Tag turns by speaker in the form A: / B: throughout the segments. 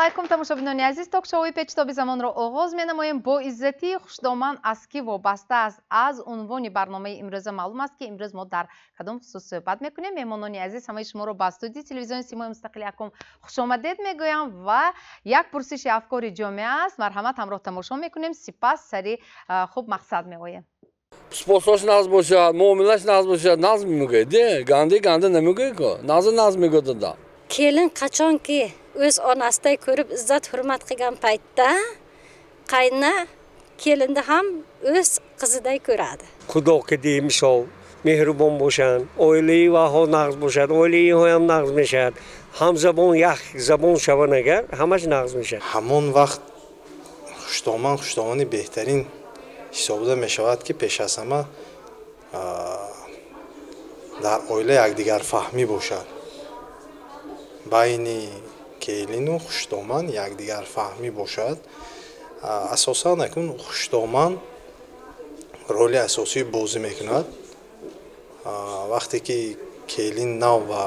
A: алайкум тамошобинони азиз, ток-шоуи печтоби замонро оғоз менамоем. Бо иззати хушдоман аз ки вобаста аст? Аз унвони барномаи имрӯза маълум аст ки имрӯз мо дар кадом хусус суҳбат мекунем. Меҳмонони азиз, ҳамаи шуморо ба студияи телевизиони Симои Мустақили Якум хушомадед мегӯям ва як пурсиши афкори ҷомеа аст. Марҳамат, ҳамроҳ тамошо мекунем, сипас сари хуб мақсад меоем.
B: Спосош назм бошад, муомилаш назм бошад, назм мегӯяд. Ганде намегӯяд-ку. Назм мегӯяд.
C: Kelin qachonki o'z onasiday ko'rib izzat hurmat qilgan paytda qayna kelinni ham o'z qiziday ko'radi.
D: Xudo ki misol mehribon bo'lsin, oilaviy va naqz bo'ladi, oilaviy ham naqz mishad. Ham zabon yak zabon shavan agar hamash naqz mishad.
E: Hamon vaqt xushtomani behtarin hisobida meshavad ki pesh az hama dar oila yakdigar fahmi bo'ladi. Байни келину хуштоман якдигар фаҳмӣ бошад. Асосан акун хуштоман роли асосии бозӣ мекунад. Вақте ки келин нав ба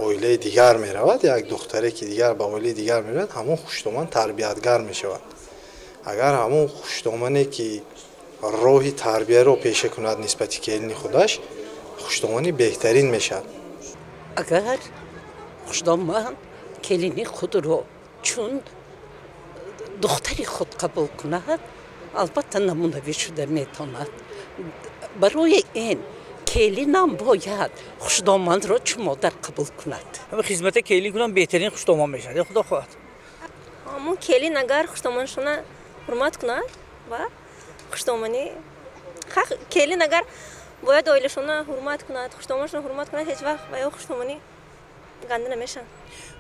E: оилаи дигар меравад, як духтаре ки дигар ба оилаи дигар меравад, ҳамон хуштоман тарбиятгар мешавад. Агар ҳамон хуштомане ки роҳи тарбияро пеша кунад нисбати келини худаш, хуштомани беҳтарин мешавад.
F: Агар خشدامن کلینی خود رو چون دختری خود قبول کند البته نمونوی شده میتواند برای این کلینم باید خشدامن رو چون مادر قبول کند
G: همه خدمت کلی کنم بهترین خشدامان میشه خدا خواهد
H: همون کلین اگر خشدامانشون حرمت کند و خشدامانی کلین اگر باید اویلشون حرمت کند خشدامانشون حرمت کند هیچ وقت و یا خشدامانی گنده نمیشن.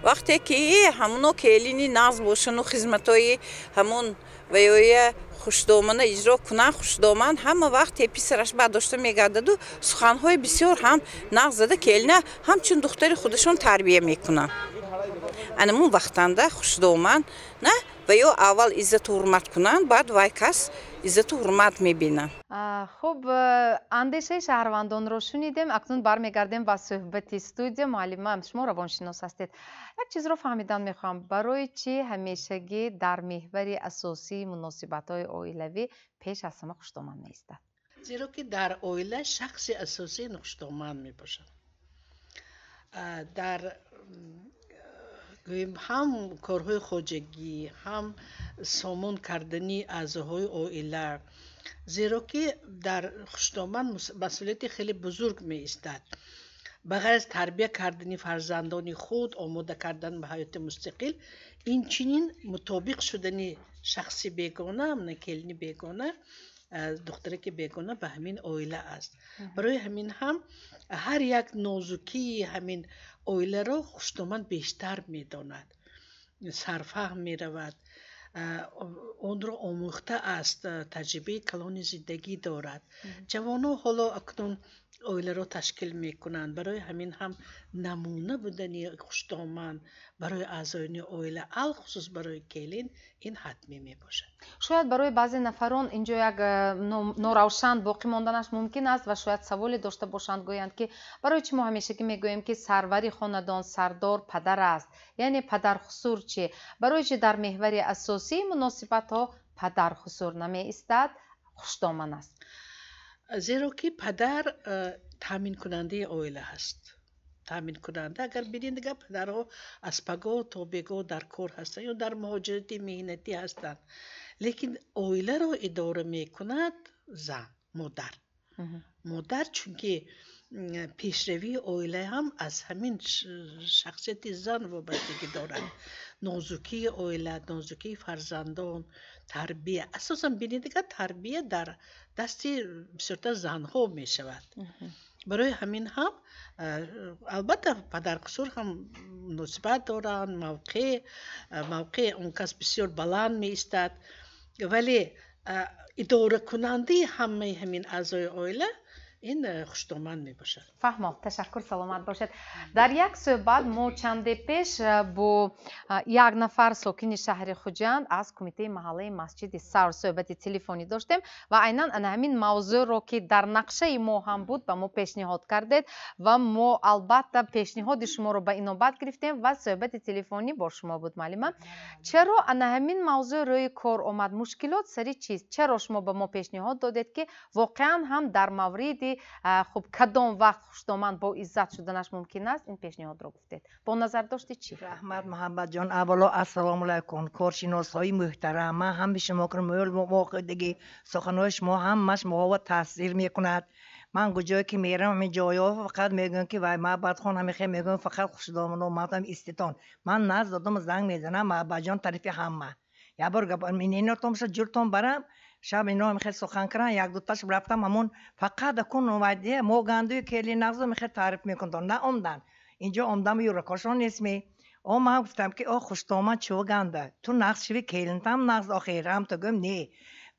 F: وقتی که همونو کلینی ناز باشن و خدمتای همون ویای خوشدامن اجرا کنن خوشدامن همه وقت پیسرش برداشته میگردد و سخنهای بسیار هم ناز زده کلینه همچون دختر خودشون تربیه میکنن. انمون وقتنده خوشدامن نه ویا اول عزت و حرمت کنن بعد وای کس عزت و حرمت میبینن.
A: خب اندیشه شهروندان رو شنیدیم. اکنون برمیگردیم با صحبت استودیو. معلم شما روانشناس هستید. یک چیز رو فهمیدن میخوام. برای چی همیشگی در محور اساسی مناسبت‌های عائلوی پیش از همه خوشدامن می‌ایستد؟
I: زیرا که در عائله شخص اساسی خوشدامن میباشد. در هم کارهای خواجگی هم سامان کردنی اعضاهای عائله، زیرا که در خوشدامن مسئولیت خیلی بزرگ می ایستد. بغیر از تربیت کردنی فرزندان خود، آماده کردن به حیات مستقل، این چنین مطابق شدنی شخصی بیگانه هم کلینی بیگانه دختری که بیگانه به همین عائله است. برای همین هم هر یک نازکی همین عائله را خوشدامن بیشتر میداند، سرفهم می رود، اون را آموخته است، تجربه کلان زندگی دارد. جوانان حالا اکنون عائله را تشکیل میکنند. برای همین هم نمونه بودنی خوشدامن برای اعضایان عائله، خصوص برای کلین، این حتمی میباشد.
A: شاید برای بعضی نفران اینجا یک نوروشن باقی ماندنش ممکن است و شاید سوالی داشته باشند، گویند که برای چی ما همیشه که میگوییم که سروری خاندان سردار پدر است، یعنی پدر خسور چی؟ برای چی در محور اساسی مناسبت ها پدر خسور نمی ایستد، خوشدامن است؟
I: زیرا که پدر تامین کننده عائله هست. تامین کننده، اگر ببینید دیگه پدرها از پگاه تا بگاه در کار هستند یا در مهاجرتی مهنتی هستند، لیکن عائله را اداره میکند زن، مادر چون که پیشروی عائله هم از همین شخصیت زن وابستگی دارد. نازکی عائله، نازکی فرزندان، تربیه، اساسا ببینید دیگه تربیه در دست بسیارتر زنها می شود. برای همین هم البته پدر خسور هم نسبت دارند، موقع اون کس بسیار بلند می ایستد، ولی اداره کننده همین اعضای عائله این خوشتومن می باشد.
A: فهمم. تشکر. سلامت باشد. در یک صحبت ما چند پیش با یک نفر ساکن شهر خوجند از کمیته محله مسجد سر صحبت تلفنی داشتیم و عیناً همین موضوع رو که در نقشه ما هم بود به ما پیشنهاد کردید و ما البته پیشنهاد شما رو به اینوبت گرفتیم و صحبت تلفنی با شما بود. معلومه چرا همین موضوع روی کار آمد؟ مشکلات سری چیست؟ چرا شما به ما پیشنهاد دادید که واقعا هم در مورد خب کدام وقت خوشتومن با عزت شدنش ممکن است این پیشنهاد رو گفتید؟ با نظر داشتید چی؟
J: رحمت محمد جان، اولا السلام علیکم. کارشناسای محترم، من هم به شما کنم موقع دیگه سخنهای شما همش محو تاثیر میکند. من کجایی که میرم همین جایا فقط میگن که وای معبد خان همیشه میگن فقط خوشتومن و مردم استیتان. من ناز دادم زنگ میزنم معبد جان طرف همه یا بار اینا تو میشه جورتون برم شب اینا میخواد سخن کردن یک دو تاش رفتم همون فقط کن اومده مو گندوی کلی نغزو میخواد تعریف میکنن نه عمدن اینجا عمدن یورو کاشون اسمی او ما گفتم که او خوشتومن چو گنده تو نغز شوی کلینتم نغز آخر هم تو گم نه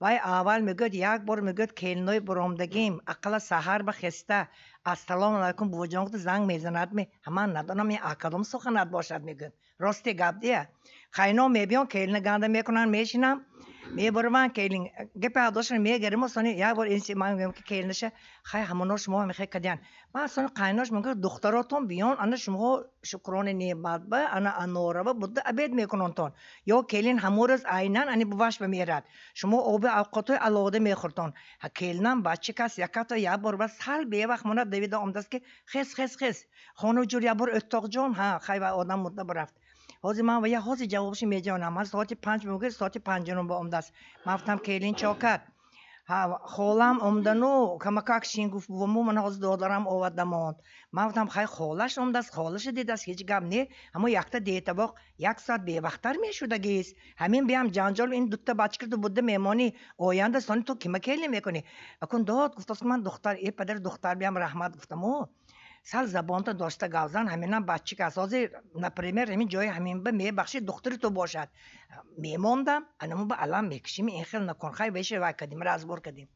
J: وای اول میگد یک بار میگد کلینای برامدگیم عقل سحر بخسته السلام علیکم بوجانگ زنگ میزند می همان ندانم این اکادم سخنت باشد میگن راستی گپ دیه خینا میبیان کلین گنده میکنن میشینم میبرم کلین گپ داشتن میگیرم مثلا یک بار این من میگم که کلینشه خی هموناش شما میخوای کدیان من اصلا قیناش میگم دختراتون بیان انا شما شکرانه نعمت به انا انوره بود ابد میکنن تون یا کلین همورز عینن انی بواش بمیرد شما آب اوقات علاوه میخورتون کلینم بچه کس یکتا یک بار بس حل به وقت مونت دوید آمدست که خس خانو جور یک بار اتاق جان ها خی و آدم مدت برفت حاضر من و یه حاضر جوابش میجانم از ساعت 5 موقع ساعت 5 با آمدست من گفتم کلین چاکت ها خالم آمدنو کمکاک شینگوف بومو من از دادارم آوردمان من گفتم خیلی خالش آمدست خالش دیدست هیچ گپ نه اما یکتا دیتا باق یک ساعت به وقتتر میشوده گیس همین بیام جنجال این دوتا بچه کرده بوده میمانی آینده سانی تو کی مکلی میکنی اکن داد گفتست من دختر ای پدر دختر بیام رحمت گفتم او سال زبان تا داشته گازن همینم بچه که اساسا نپریمر همین جای همین به می بخشی دختری تو باشد میموندم انمو به علم میکشیم این خیلی نکن خیلی بشه وای کدیم راز بر کدیم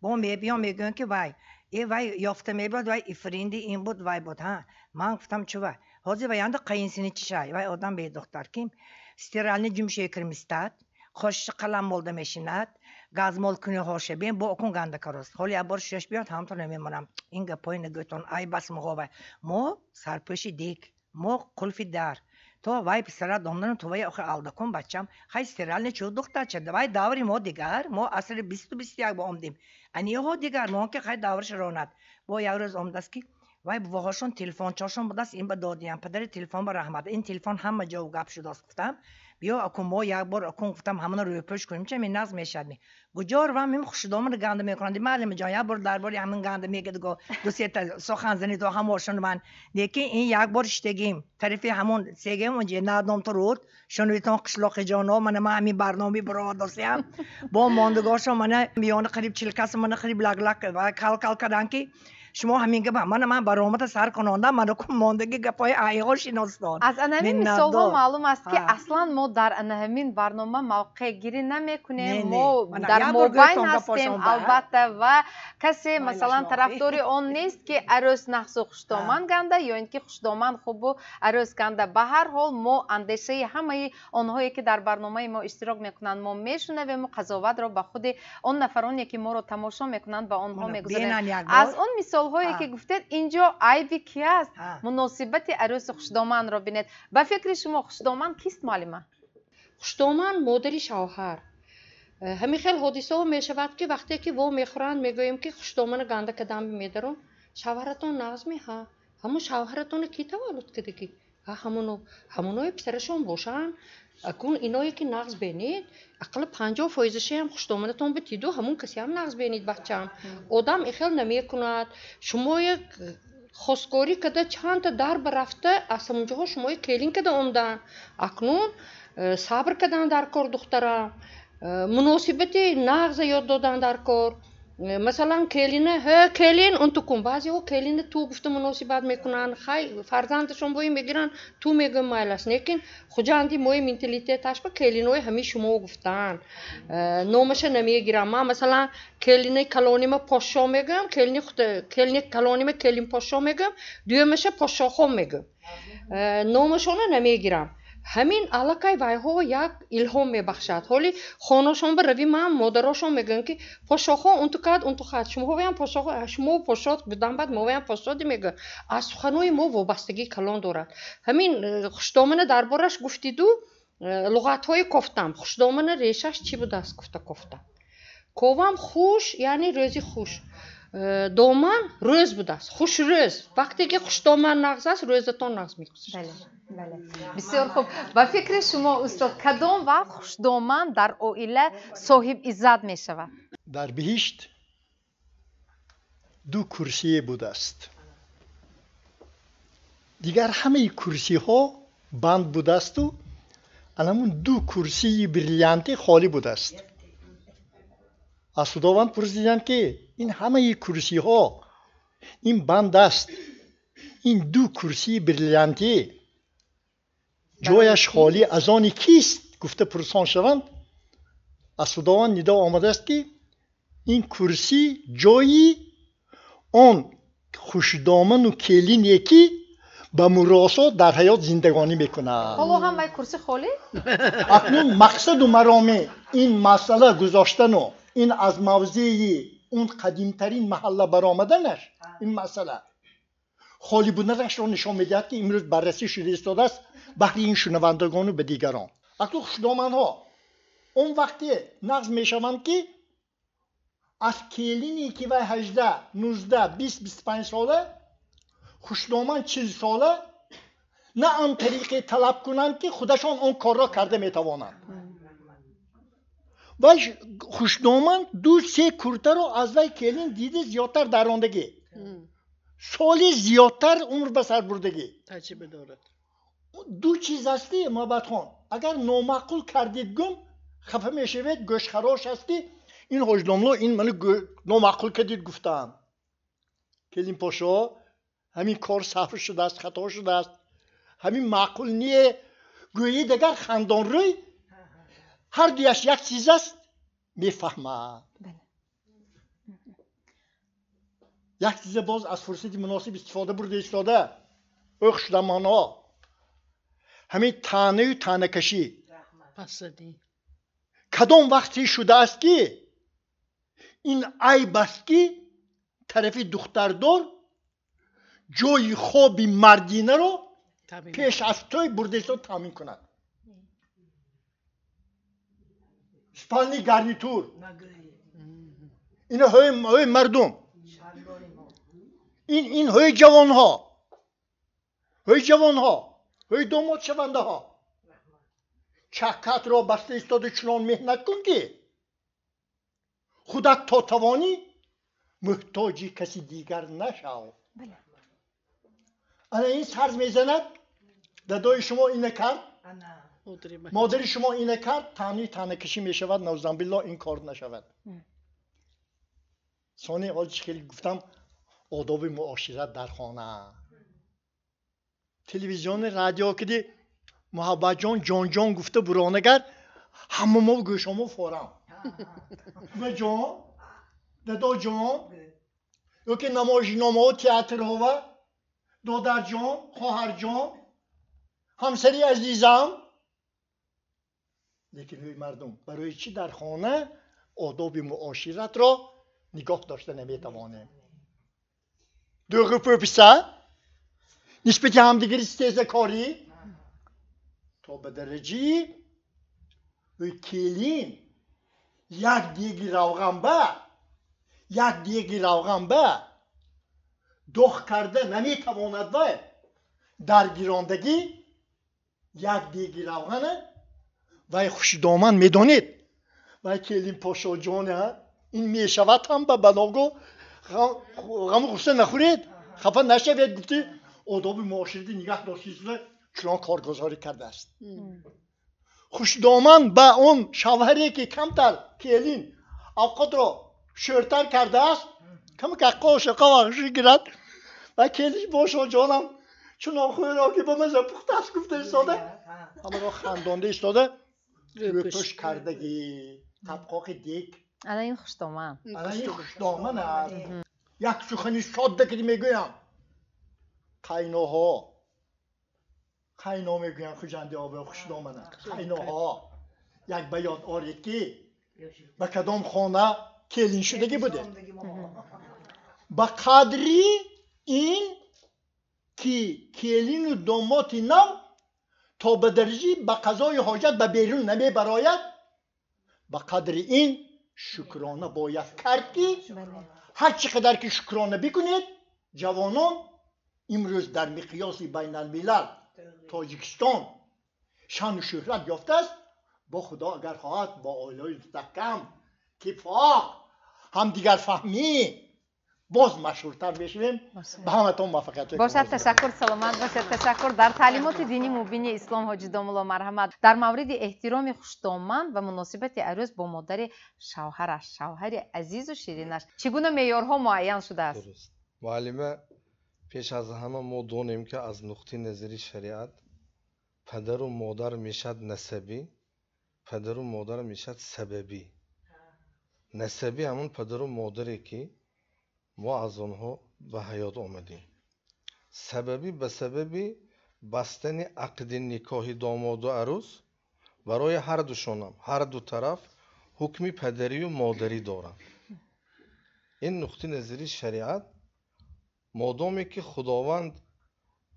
J: با می بیام میگن که وای ای وای یافته میبود وای افریندی این بود وای بود ها من گفتم چه وای حاضر وایند قینسینی چی شای وای آدم به دختر کیم استرالنی جمشه کرمیستاد خوش قلم بولده میشیند گازمال کنی هاشه بیم با اکون گنده کاروست حالی ابار شش بیاد همتون نمیمونم این گپای نگوتون ای بس مقاوه ما سرپوشی دیک ما قلفی در تو وای پسر دامدن تو وای آخر آلدکون بچم خیلی استرال نه چود دختر چه وای داوری ما دیگر ما اصل 20 با آمدیم انی ها دیگر ما که خیلی داورش راند با یک روز آمدست که وای بواهاشون تلفن چاشون بودست این به دادیم پدر تلفن با رحمت این تلفن همه جا گپ شده است گفتم بیا اکن ما یک بار اکن گفتم همون رو پشت کنیم چه می ناز میشد می گجار و میم خوشدامن گنده میکنند معلم جان یک بار درباره همین گنده میگه دو سه تا سخن زنی تو هم واشون من دیگه این یک بار شتگیم طرف همون سگم اونجا نادم تو رود شنویتون قشلاق جانا من همین برنامه برادرسیم با ماندگاشو من میان قریب 40 کس من قریب لگ و کال کردن که شما همین گپ من برآمد سر کننده من کو ماندگی گپای ایغال شناستان
A: از همین مثال ها معلوم است که اصلا ما در همین برنامه موقع گیری نمیکنیم ما در موبایل هستیم البته و کسی مثلا طرفدار آن نیست که عروس نقص و خوشتومن گنده یا اینکه خوشتومن خوب و عروس گنده به هر حال ما اندیشه همه آنهایی که در برنامه ما اشتراک میکنند ما میشنویم و قضاوت را به خود آن نفرانی که ما را تماشا میکنند به آنها میگذاریم از اون مثال هایی که گفتید اینجا عیبی کی است مناسبت عروس خوشدامن را بینید به فکر شما خوشدامن کیست معلمه
K: خوشدامن مادر شوهر همین خیلی حادثه ها می شود که وقتی که و میخورند میگوییم که خوشدامن گنده کدام میدارم شوهرتون نازمی ها همون شوهرتون کی تولد کرده کی همونای پسرشون باشن اکون اینایی که نقص بینید اقل 50% هم خوشدامنتون بتیدو همون کسی هم نقص بینید بچم آدم اخیل نمی کند شما یک خواستگاری کده چند تا در برفته از اونجاها شما یک کلین کده آمدن اکنون صبر کدن در کار دخترم مناسبت نقص یاد دادن در کار مثلا کلینه کلین اون تو کن بعضی ها کلینه تو گفته مناسبت میکنن خیلی فرزندشون بایی میگیرن تو میگم مایلست لیکن خجاندی موی منتالیتش با کلینوی همه شما گفتن نومش نمیگیرم من مثلا کلینه کلونیم پاشو میگم کلینه کلونیم کلین پاشو میگم دومش پاشاخو میگم نومشون نمیگیرم همین علاقه وایها یک الهام میبخشد حالی خانه‌شون به روی من مادرشون میگن که پاشاخو اون تو کد اون تو خد شما هم پاشاخو شما پاشات بدن بعد ما هم پاشات میگن از سخنهای ما وابستگی کلان دارد همین خوشدامنه دربارش گفتید و لغت‌های گفتم خوشدامنه ریشش چی بود است گفتم کوام خوش یعنی روزی خوش دامن روز بود است خوش روز وقتی که خوشدامن نغز است روزتون نغز میکنید
A: بله بسیار خوب با فکر شما استاد کدام وقت خوشدامن در عائله صاحب عزت می شود
L: در بهشت دو کرسی بوده است دیگر همه کرسی ها بند بوده است و الان دو کرسی بریلانتی خالی بوده است از خداوند پرسیدند که این همه کرسی ها این بند است این دو کرسی بریلانتی جایش خالی از آن کیست گفته پرسان شوند از خداوند ندا آمده است که این کرسی جایی آن خوشدامن و کلین یکی به مراسا در حیات زندگانی میکنه
A: حالا هم وای کرسی خالی
L: اکنون مقصد و مرام این مسئله گذاشتن و این از موضع اون قدیمترین محله برآمدنش این مسئله خالی بودنش را نشان میدهد که امروز بررسی شده استاده است بهر این شنوندگان و به دیگران اکنون خوشدامن ها اون وقتی نقض میشوند که از کلینی که وی 18 19 20 25 ساله خوشدامن 40 ساله نه آن طریقه طلب کنند که خودشان اون کار را کرده میتوانند و خوشدامن دو سه کرته رو از وی کلین دیده زیادتر دراندگی سالی زیادتر عمر به سر بردگی
I: تجربه دارد
L: دو چیز هستی محبت خان اگر نامعقول کردید گم خفه میشوید گوش خراش هستی این خوشداملا این منو نامعقول کردید گفتم کلین پاشا همین کار صحف شده است خطا شده است همین معقول نیه گویی دیگر خندان روی هر دویش یک چیز است میفهمد یک چیز باز از فرصتی مناسب استفاده برده ایستاده خوشدامان ها همین تانه و تانه کشی کدام وقتی شده است که این عیب است که طرف دختردار جای خوابی مردینه رو پیش از توی برده ایستاد تامین کند سپالنی گارنیتور اینا های مردم این های جوان ها های داماد شونده ها چکت را بسته ایستاده چنان مهنت کن که خودت تا توانی محتاجی کسی دیگر نشو انا این سرز میزند دادای شما اینه کرد مادری شما اینه کرد تانه کشی میشود نوزن بالله این کار نشود ثانی آجش خیلی گفتم آداب معاشرت در خانه تلویزیون رادیو کدی محبت جان گفته برانگر همه ما گوشامو فورم و جان دادا جان یا که نمایشنامه تئاتر ها دادر جان خواهر جان همسری عزیزم لیکن روی مردم برای چی در خانه آداب معاشرت را نگاه داشته نمیتوانه دو پرپسه نسبت همدیگر استیزه کاری تا به درجه روی کلین یک دیگی روغن به دخ کرده نمیتواند و در گیراندگی یک دیگی روغنه و خوشدامن میدانید و کلین پاشا جانه این میشود هم به بناگو غم غصه نخورید خفه نشوید گفتی آداب معاشرتی نگاه داشتید چنان کارگزاری کرده است خوشدامن به اون شوهری که کمتر کلین اوقات را شورتر کرده است کم که قاشقه وقشی گیرد و کلیش باشا جانم چون آخوی را که با مزه پخته است گفته ایستاده همه را خندانده ایستاده روپش کردگی طبقاق دیک
A: الان این خوشتومن
L: الان این خوشتومن است یک سخنی ساده که میگویم قیناها قینا میگویم خوشنده آب خوشتومن است قیناها یک بیاد آرید که به کدام خانه کلین شدگی بوده با قدری این که کلین و داماتی نو تا به درجه به قضای حاجت به بیرون نمی براید با قدری این شکرانه باید کرد که هر چقدر که شکرانه بکنید جوانان امروز در مقیاس بین الملل تاجیکستان شان و شهرت یافته است با خدا اگر خواهد با آیلای مستحکم کفاق هم دیگر فهمی باز مشهورتر بشویم به همتون موفقیت
A: باشد. تشکر، سلامت باشد. تشکر. در تعلیمات دینی مبین اسلام حاجی دامالله مرحمت در مورد احترام خوشتومن و مناسبت عروس با مادر شوهرش، شوهر عزیز و شیرینش چگونه معیارها معین شده است؟
M: درست. معلمه پیش از همه ما دونیم که از نقطه نظری شریعت پدر و مادر میشد نسبی، پدر و مادر میشد سببی. نسبی همون پدر و مادری که ما از آنها به حیات آمدیم. سببی به سببی بستن عقد نکاح داماد و عروس برای هر دوشانم، هر دو طرف حکمی پدری و مادری دارند. این نقطه نظری شریعت مادامی که خداوند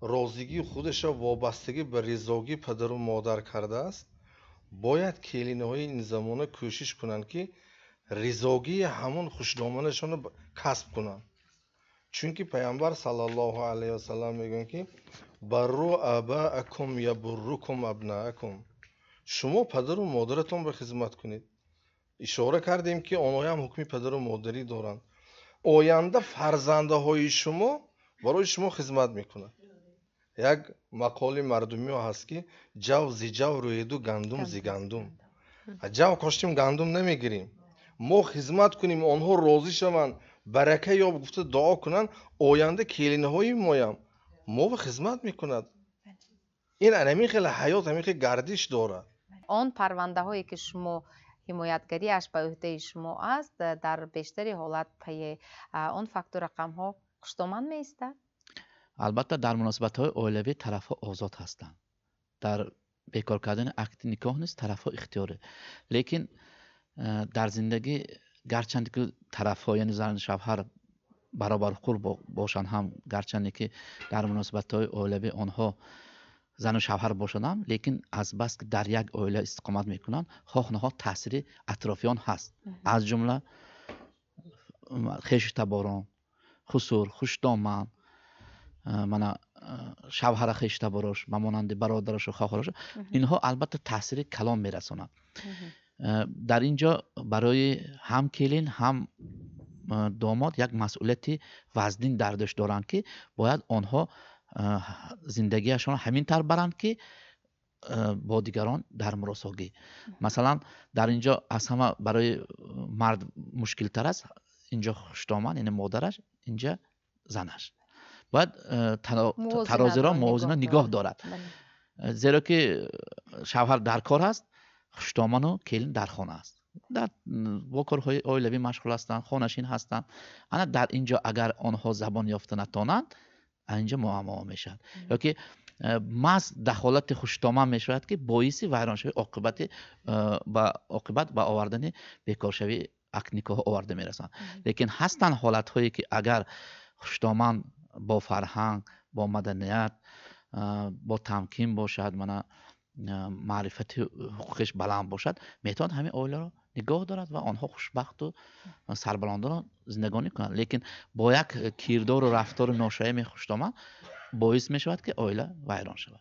M: رازیگی خودش را وابستگی به رضاگی پدر و مادر کرده است باید کلینه های این زمانه کوشش کنند که رضاگی همون خوشدامنشان رو کسب کنند. چون که پیامبر صلی الله علیه و سلم میگن که برو اباءکم یبرکم ابناءکم، شما پدر و مادرتون به خدمت کنید. اشاره کردیم که آنها هم حکمی پدر و مادری دارند. آینده فرزنده های شما برای شما خدمت میکنند. یک مقاله مردمی هست که جو زی جو رویدو گندم زی گندم. جو کاشتیم گندم نمیگیریم. ما خدمت کنیم آنها راضی شوند برکه یا گفته دعا کنند آینده کلینه های ما به خدمت میکند. این انمی خیلی حیات همی خیلی گردش داره.
A: آن پرونده هایی که شما حمایتگریش به عهده شما است در بیشتری حالت پی آن فاکتور رقم ها خوشتومن می ایستد؟
N: البته در مناسبت های اولیوی طرف ها آزاد هستند. در بیکار کردن عقد نکاح نیست، طرف ها اختیاره. لیکن در زندگی گرچند که طرف ها یعنی زن شوهر برابر حقوق باشند هم گرچند که در مناسبت های اولیوی آنها زن و شوهر باشند لیکن از بس که در یک عائله استقامت میکنند خواه نخواه تاثیر اطرافیان هست. از جمله خویش تباران، خسور، خوشدامن، من شوهر خویش تباراش، مانند برادرش و خواهرش، اینها البته تاثیر کلام میرسانند. در اینجا برای هم کلین هم داماد یک مسئولیت وزنین در داشت دارند که باید آنها زندگیشان همین طور برند که با دیگران در مراساگی. مثلا در اینجا از همه برای مرد مشکل تر است، اینجا خوشدامن یعنی مادرش، اینجا زنش باید ترازی را موازنه نگاه دارد. زیرا که شوهر در کار است، خوشدامن و کلین در خانه است، در با کارهای اولیوی مشغول هستند، خانشین هستند. انا در اینجا اگر آنها زبان یافته نتوانند اینجا معما میشد یا که محض دخالت خوشدامن میشود که باعث ویرانشوی عاقبت به آوردن بیکارشوی عقد نکاح آورده میرسند. لیکن هستند حالت هایی که اگر خوشدامن با فرهنگ، با مدنیت، با تمکین باشد، من معرفت حقوقش بلند باشد، میتواند همین عائله را نگاه دارد و آنها خوشبخت و سربلندانه زندگانی کنند. لیکن با یک کردار و رفتار ناشایست خوشدامن باعث می شود که عائله ویران شود.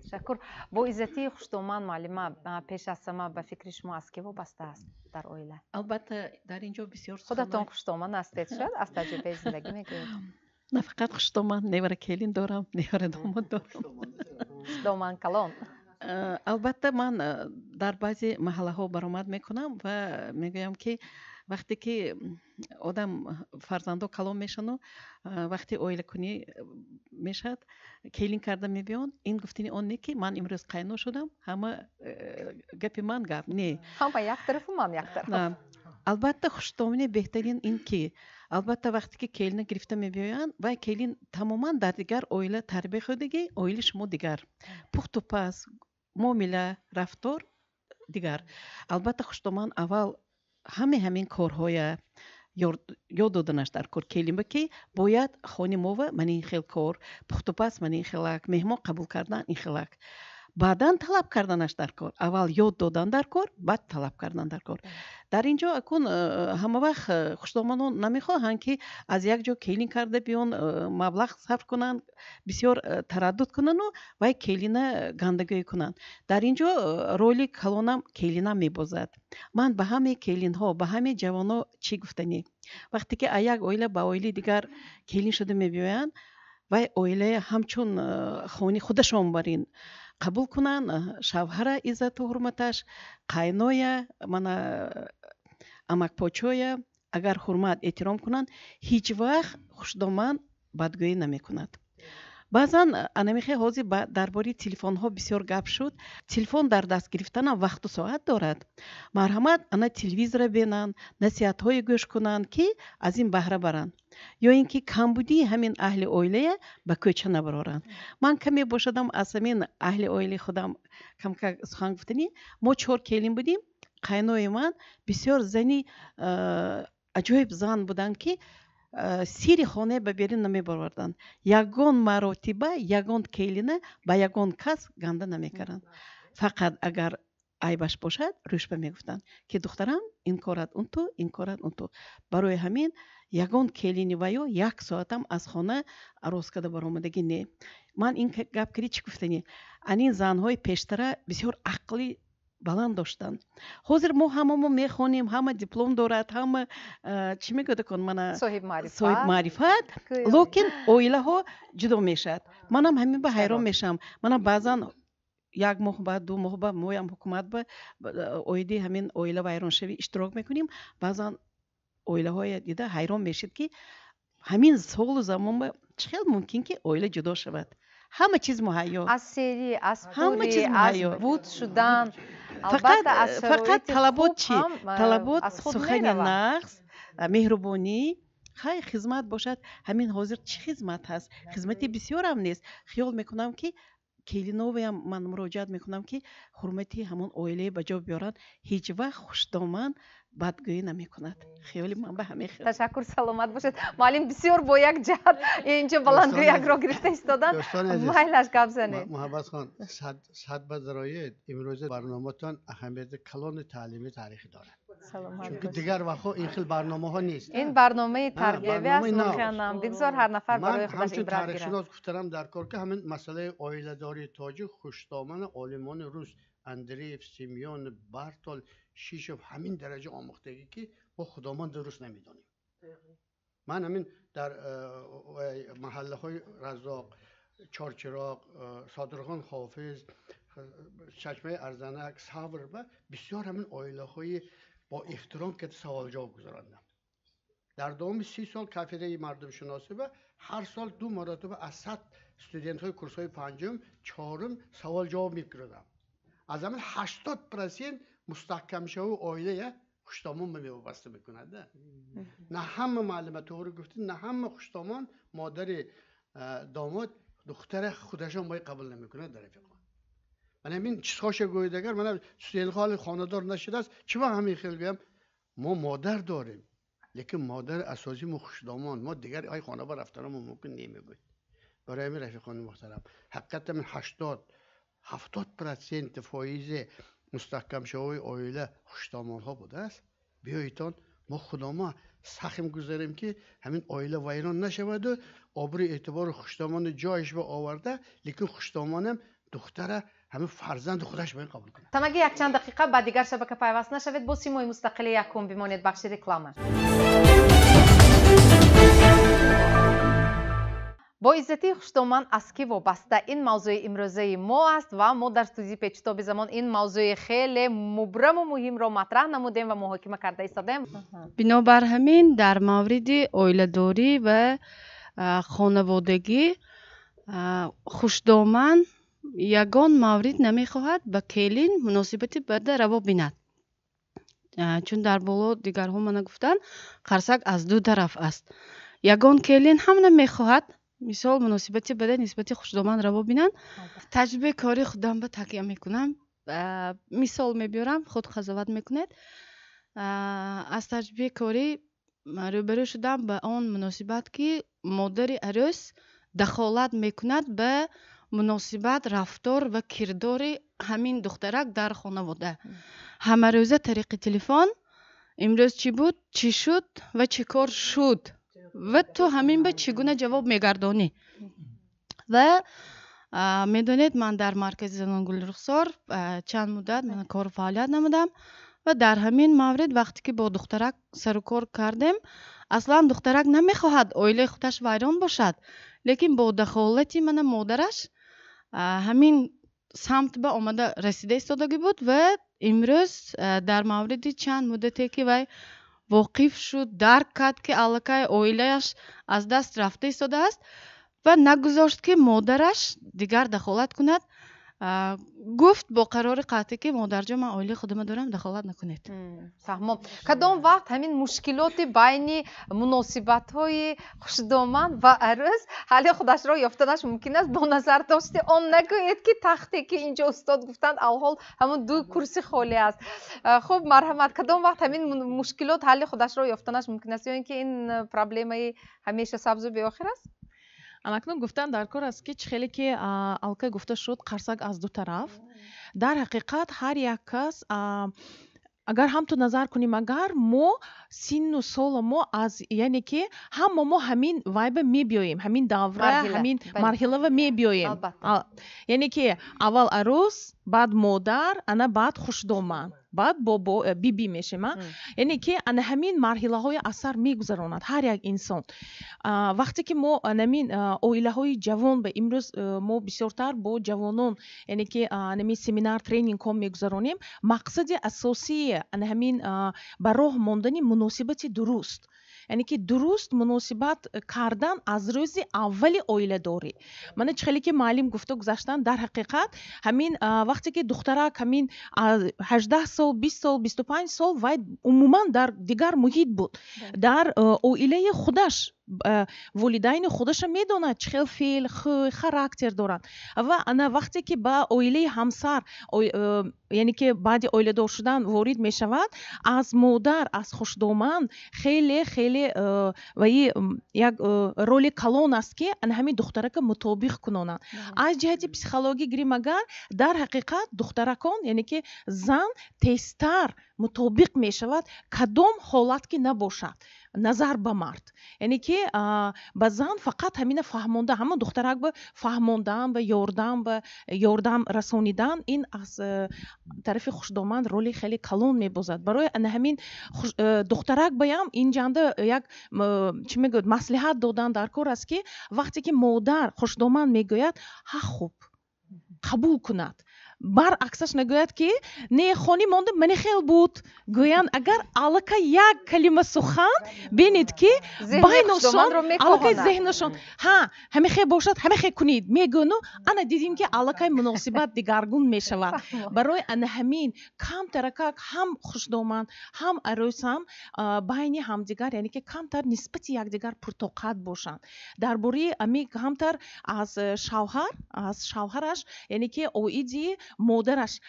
A: تشکر. با عزتی خوشدامن معلمه پیش از همه به فکر شما از کی وابسته است در عائله؟
O: البته در اینجا بسیار
A: خودتون خوشدامن هستید؟ شاید از تجربه زندگی میگویید؟
O: نه فقط خوشدامن، نیور کلین دارم، نیور داماد دارم.
A: خوشدامن کلان.
O: البته من در بعضی محله ها برآمد میکنم و میگویم که وقتی که آدم فرزندو کلام میشن و وقتی اویله کنی میشد کلین کرده میبیان این گفتنی آن نه که من امروز قینو شدم همه گپی من گپ نه
A: همه یک طرف من یک طرف
O: نه البته خوشتامنی بهترین این که البته وقتی که کلین گرفته میبیان و کلین تماما در دیگر اویله تربیت شدگی اویله شما دیگر پخت و پس معامله رفتار دیگر البته خوشتامان اول همین کارهای یاد دادنش در کار کلیم که باید خانه موه من این خیل کار پخت و پس من این خیلک مهمان قبول کردن این خیلک بعدا طلب کردنش در کار اول یاد دادن در کار بعد طلب کردن در کار در اینجا اکون همه وقت خوشتامانان نمیخواهند که از یک جا کلین کرده بیان مبلغ صرف کنند بسیار تردد کنند و کلینه گندگی کنند در اینجا رولی کلانم کلینه میبازد من به همه کلین ها به همه جوان ها چی گفتنی وقتی که یک اویله با اویله دیگر کلین شده میبیاین و اویله همچون خونی خودشون برین قبول کنن شوهر عزت و حرمتش قینوی من امک پاچوی اگر حرمت احترام کنن هیچ وقت خوشدامن بدگویی نمی کند بعضا انمیخه حاضی درباره تلفن ها بسیار گپ شد تلفن در دست گرفتن وقت و ساعت دارد مرحمت انا تلویزیون بینن نصیحت های گوش کنن که از این بهره برن یا اینکه کمبودی همین اهل اویله به کوچه نبرارن من کمی باشدم از همین اهل اویله خودم کم که سخن گفتنی ما 4 کلیم بودیم قینوی من بسیار زنی عجایب زن بودن که سیری خانه به بیرون نمی بردن یگان مراتبه یگان کلینه با یگان کس گنده نمی کردن فقط اگر عیبش باشد روش به می گفتن که دخترم این کارت اون تو این کارت اون تو برای همین یگان کلینی و یا 1 ساعتم از خانه عروس کده برآمدگی نه من این گپ کردی چی گفتنی این زنهای پیشتره بسیار عقلی بلند داشتند حاضر ما هممون میخونیم همه دیپلم دارد همه چی میگه کن من
A: صاحب
O: معرفت لکن اویله ها جدا میشد منم همین به حیران میشم منم بعضا 1 ماه بعد 2 ماه بعد مویم حکومت به اویدی همین اویله ویران شوی اشتراک میکنیم بعضا اویله های دیده حیران میشید که همین سال زمان چقدر ممکن که اویله جدا شود همه چیز مهیا
A: از سری از پولی از بود شدن
O: فقط طلبات چی طلبات سخن نقص مهربانی خیلی خدمت باشد همین حاضر چی خدمت هست خدمتی بسیار هم نیست خیال میکنم که کلینوی من مراجعت میکنم که حرمتی همون اویله به جا بیارن هیچ وقت خوشدامن بدگویی نمی کند خیلی من به همه خیلی
A: تشکر سلامت باشید معلم بسیار با یک جهت اینجا بلندگوی یک را گرفته ایستادن مایلش گپ زنید
P: محبت خان صد به ذرایع امروز برنامه‌تان اهمیت کلان تعلیمی تاریخی دارد چون دیگر وقتا این خیلی برنامه ها نیست
A: این برنامه تربیوی است میخوانم بگذار هر نفر برای خودش عبرت گیرد
P: تاریخ شناس گفتم در کار که همین مسئله عائله داری تاجیک خوشدامن عالمان روس اندریف سیمیون بارتول شیشوف همین درجه آموختگی که با خدامان درست نمیدانیم من همین در محله های رزاق چارچراغ صادرخان حافظ چشمه ارزنک صبر و بسیار همین عائله های با احترام که سوال جواب گذراندم در دوام 30 سال کافیده مردم شناسی و هر سال 2 مرتبه از 100 استودنت های کورس های 5م 4م سوال جواب میکردم از همین 80% مستحکم شو عائله خوشدامان به وابسته میکند نه همه معلم طور گفتین نه همه خوشدامان مادر داماد دختر خودشان باید قبول نمیکنه در رفیق من همین چیزهاش گویدگر من سویل خال خاندار نشده است چه وقت همین خیلی گویم ما مادر داریم لیکن مادر اساسی ما خوشدامان ما دیگر ای خانه بر رفتن ما ممکن نمیگوید برای همین رفیقان محترم حقیقت من 70% فایز مستحکم شوی عائله خوشدامان ها بوده است بیایتان ما خدا ما سخم گذاریم که همین عائله ویران نشود و آبروی اعتبار خوشدامان جایش به آورده لیکن خوشدامانم دختره همین فرزند خودش باید قبول کنه
A: تماگی یک چند دقیقه بعد دیگر شبکه پیوست نشوید با سیمای مستقل یکم بمانید بخش رکلام با عزتی خوشدامن از کی وابسته این موضوع امروزه ما است و ما در استودیو پیچ زمان این موضوع خیلی مبرم و مهم را مطرح نمودیم و محاکمه کرده ایستادیم.
Q: بنابر همین در مورد اویله‌داری و خانوادگی خوشدامن یگان مورد نمیخواهد به کلین مناسبتی بده روا بیند، چون در بالا دیگرها من گفتند قرصک از دو طرف است. یگان کلین هم نمیخواهد مثال مناسبتی بده نسبت خوشدامن روا بینند. تجربه کاری خودم به تکیه میکنم، مثال میبرم خود قضاوت میکنید. از تجربه کاری روبرو شدم به آن مناسبت که مادر عروس دخالت میکند به مناسبت رفتار و کردار همین دخترک در خانواده. همه روزه طریق تلفن امروز چی بود، چی شد و چی کار شد و تو همین به چگونه جواب میگردانی. و میدونید من در مرکز زنان گل رخسار چند مدت من کار فعالیت نمودم و در همین مورد وقتی که با دخترک سر و کار کردیم اصلا دخترک نمیخواهد اویله خودش ویران باشد، لیکن با دخالتی من مادرش همین سمت به آمده رسیده ایستادگی بود و امروز در مورد چند مدتی که وی واقف شد درک کرد که علاقه اویلهش از دست رفته ایستاده است و نگذاشت که مادرش دیگر دخالت کند. گفت با قرار قطعی که مادر جان من اویله خودم دارم دخالت نکنید.
A: فهمم. کدام وقت همین مشکلات بین مناسبت های خوشدامن و عروس حال خودش را یافتنش ممکن است؟ با نظر داشته آن نگوید که تختی که اینجا استاد گفتند الحال همون دو کرسی خالی است. خب مرحمت، کدام وقت همین مشکلات حال خودش را یافتنش ممکن است یا اینکه این پرابلم همیشه سبز و به آخر است؟
O: اکنون گفتن در کار است که خیلی که الکه گفته شد قرصک از دو طرف. در حقیقت هر یک کس اگر هم تو نظر کنیم اگر ما سن و سال ما از یعنی که ما همین وایب میبیاییم، همین دوره همین مرحله و میبیاییم، یعنی که اول عروس بعد مادر انا بعد خوشدامن بعد بابا بیبی میشه ما، یعنی که انا همین مرحله های اثر میگذراند هر یک انسان. وقتی که ما همین اویله های جوان به امروز ما بسیارتر با جوانان یعنی که همین سمینار ترینینگ کام میگذرانیم، مقصد اساسی همین براه ماندن مناسبت درست، یعنی که درست مناسبت کردن از روز اولی اویله داری. من خیلی که معلم گفته گذاشتن در حقیقت همین وقتی که دخترک همین 18 سال 20 سال 25 سال و عموما در دیگر محیط بود، در اویله خودش والدین خودش میدونند چه فعل خاراکتر دارند و انا وقتی که با اویله همسر یعنی که بعد اویله دار شدن وارد می شود از مادر از خوشدامن خیلی خیلی و یک رول کلان است که ان همین دخترک مطابق کنند. از جهت پسیکولوژی گریم اگر در حقیقت دخترکان یعنی که زن تستر مطابق می شود کدام حالت که نباشد نظر به مرد، یعنی که به زن فقط همین فهمانده همون دخترک به فهماندن و یاردم رسانیدن این از طرف خوشدامن رولی خیلی کلان میبازد. برای همین دخترک بیام اینجا یک چی میگوید مصلحت دادن در کار است که وقتی که مادر خوشدامن میگوید ها خوب قبول کند، برعکسش نگوید که نه خونی مانده من خیل بود گویند. اگر علاقه یک کلمه سخن بینید که بینشان علاقه ذهنشان همه خیل باشد همه خیل کنید میگونو انا دیدیم که علاقه مناسبت دیگرگون میشود. برای انا همین کم ترکک هم خوشدامن هم عروس هم بین همدیگر یعنی که کمتر نسبت یکدیگر پرتوقت باشند. درباره امی کمتر از شوهرش یعنی که اویدی مادرش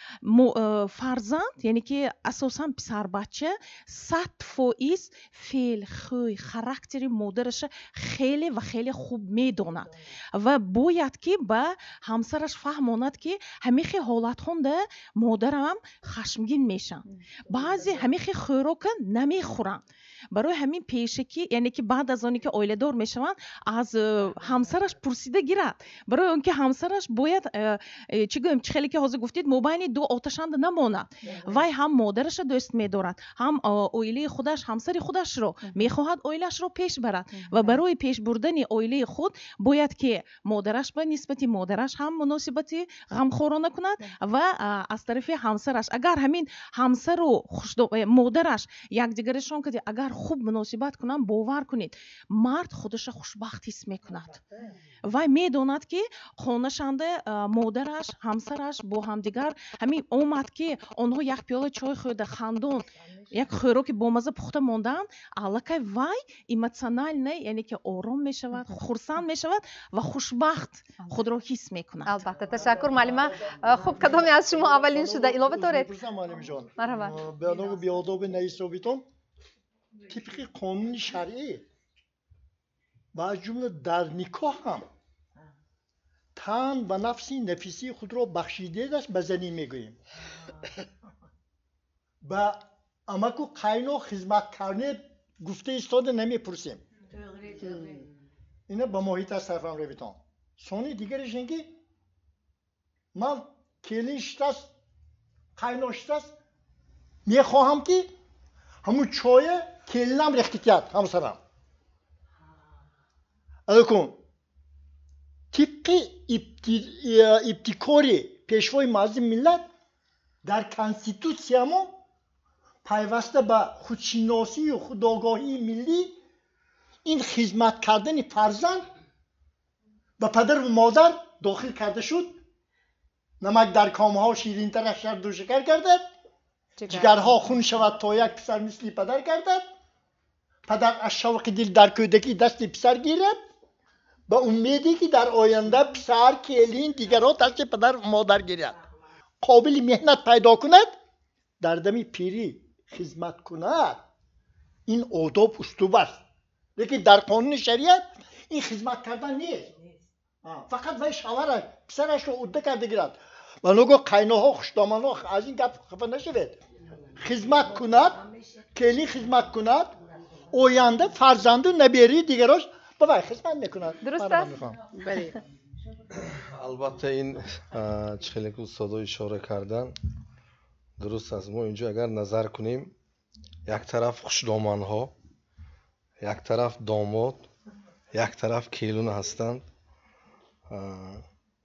O: فرزند یعنی که اساسا پسر بچه 100% فعل خوی خاراکتر مادرش خیلی و خیلی خوب میداند و باید که به همسرش فهماند که همیشه حالت خونده مادرم خشمگین میشن، بعضی همیشه خوراک نمیخورن. برای همین پیشکی یعنی که بعد از آنی که اویله دار میشوند از همسرش پرسیده گیرد، برای اون که همسرش باید چی گویم خیلی که ҳозир гуфтед мобайни ду оташанд намонад. Вай ҳам модараша дӯст медорад, ҳам оилаи худаш, ҳамсари худашро мехоҳад оилашро пеш барад ва барои пеш бурдани оилаи худ бояд ки модараш ба нисбати модараш ҳам муносибати ғамхорона кунад ва аз тарафи ҳамсараш агар ҳамин ҳамсару модараш якдигарашон ки агар хуб муносибат кунанд, бовар кунед мард худаша хушбахт ҳис мекунад. Вай медонад ки хонашанда модараш, ҳамсараш бо ҳамдигар ҳамин омад ки онҳо як пиёла чой хӯрда хандон, як хӯроки бомаза пухта мондаанд, аллакай вай эмоционально, яъне ки ором мешавад, хурсанд мешавад ва хушбахт худро ҳис мекунад.
A: албатта ташаккур маълима. хуб кадоме аз шумо аввалин шуда илова доред?
L: марҳаба. биёноги биодоби наисобитон тибқи қонуни шаръӣ ва аз ҷумла дар никоҳ ҳам тан ва нафси нафисии худро бахшидедаш ба занӣ мегӯем. ба амаку қайно хизматкарне гуфта истода намепурсем. ина ба моҳит аст ҳарфам ревитон. сони дигараш ин ки ман келин шитаст, қайно шитаст, мехоҳам ки ҳамун чое келинам рехтӣ кард ҳамсарам. алакун тибқи ибтикори пешвои маззи миллат дар конститутсиямон пайваста ба худшиносию худогоҳии миллӣ ин хизмат кардани фарзанд ба падару модар дохил карда шуд. намак дар комҳо ширинтараш шарду шакар гардад, ҷигарҳо хун шавад то як писар мисли падар гардад, падар аз шавқи дил дар кӯдакӣ дасти писар гирад ба умеде ки дар оянда писар, келин, дигарҳо дасти падар модар гирад. қобили меҳнат пайдо кунад, дар дами пирӣ хизмат кунад. ин одоб устуб аст. лекин дар қонуни шариат ин хизмат кардан нест. фақат вай шавараш писарашро удда карда гирад. ва ногоҳ қайноҳо, хушдоманҳо аз ин гап хафа нашавед. хизмат кунад, келин хизмат кунад, оянда фарзанду набери дигарош ба вай хизмат мекунад.
A: дуруст аст?
M: албатта ин чихеле ки устодо ишора кардан дуруст аст. мо инҷо агар назар кунем, як тараф хушдоманҳо, як тараф домод, як тараф келун ҳастанд.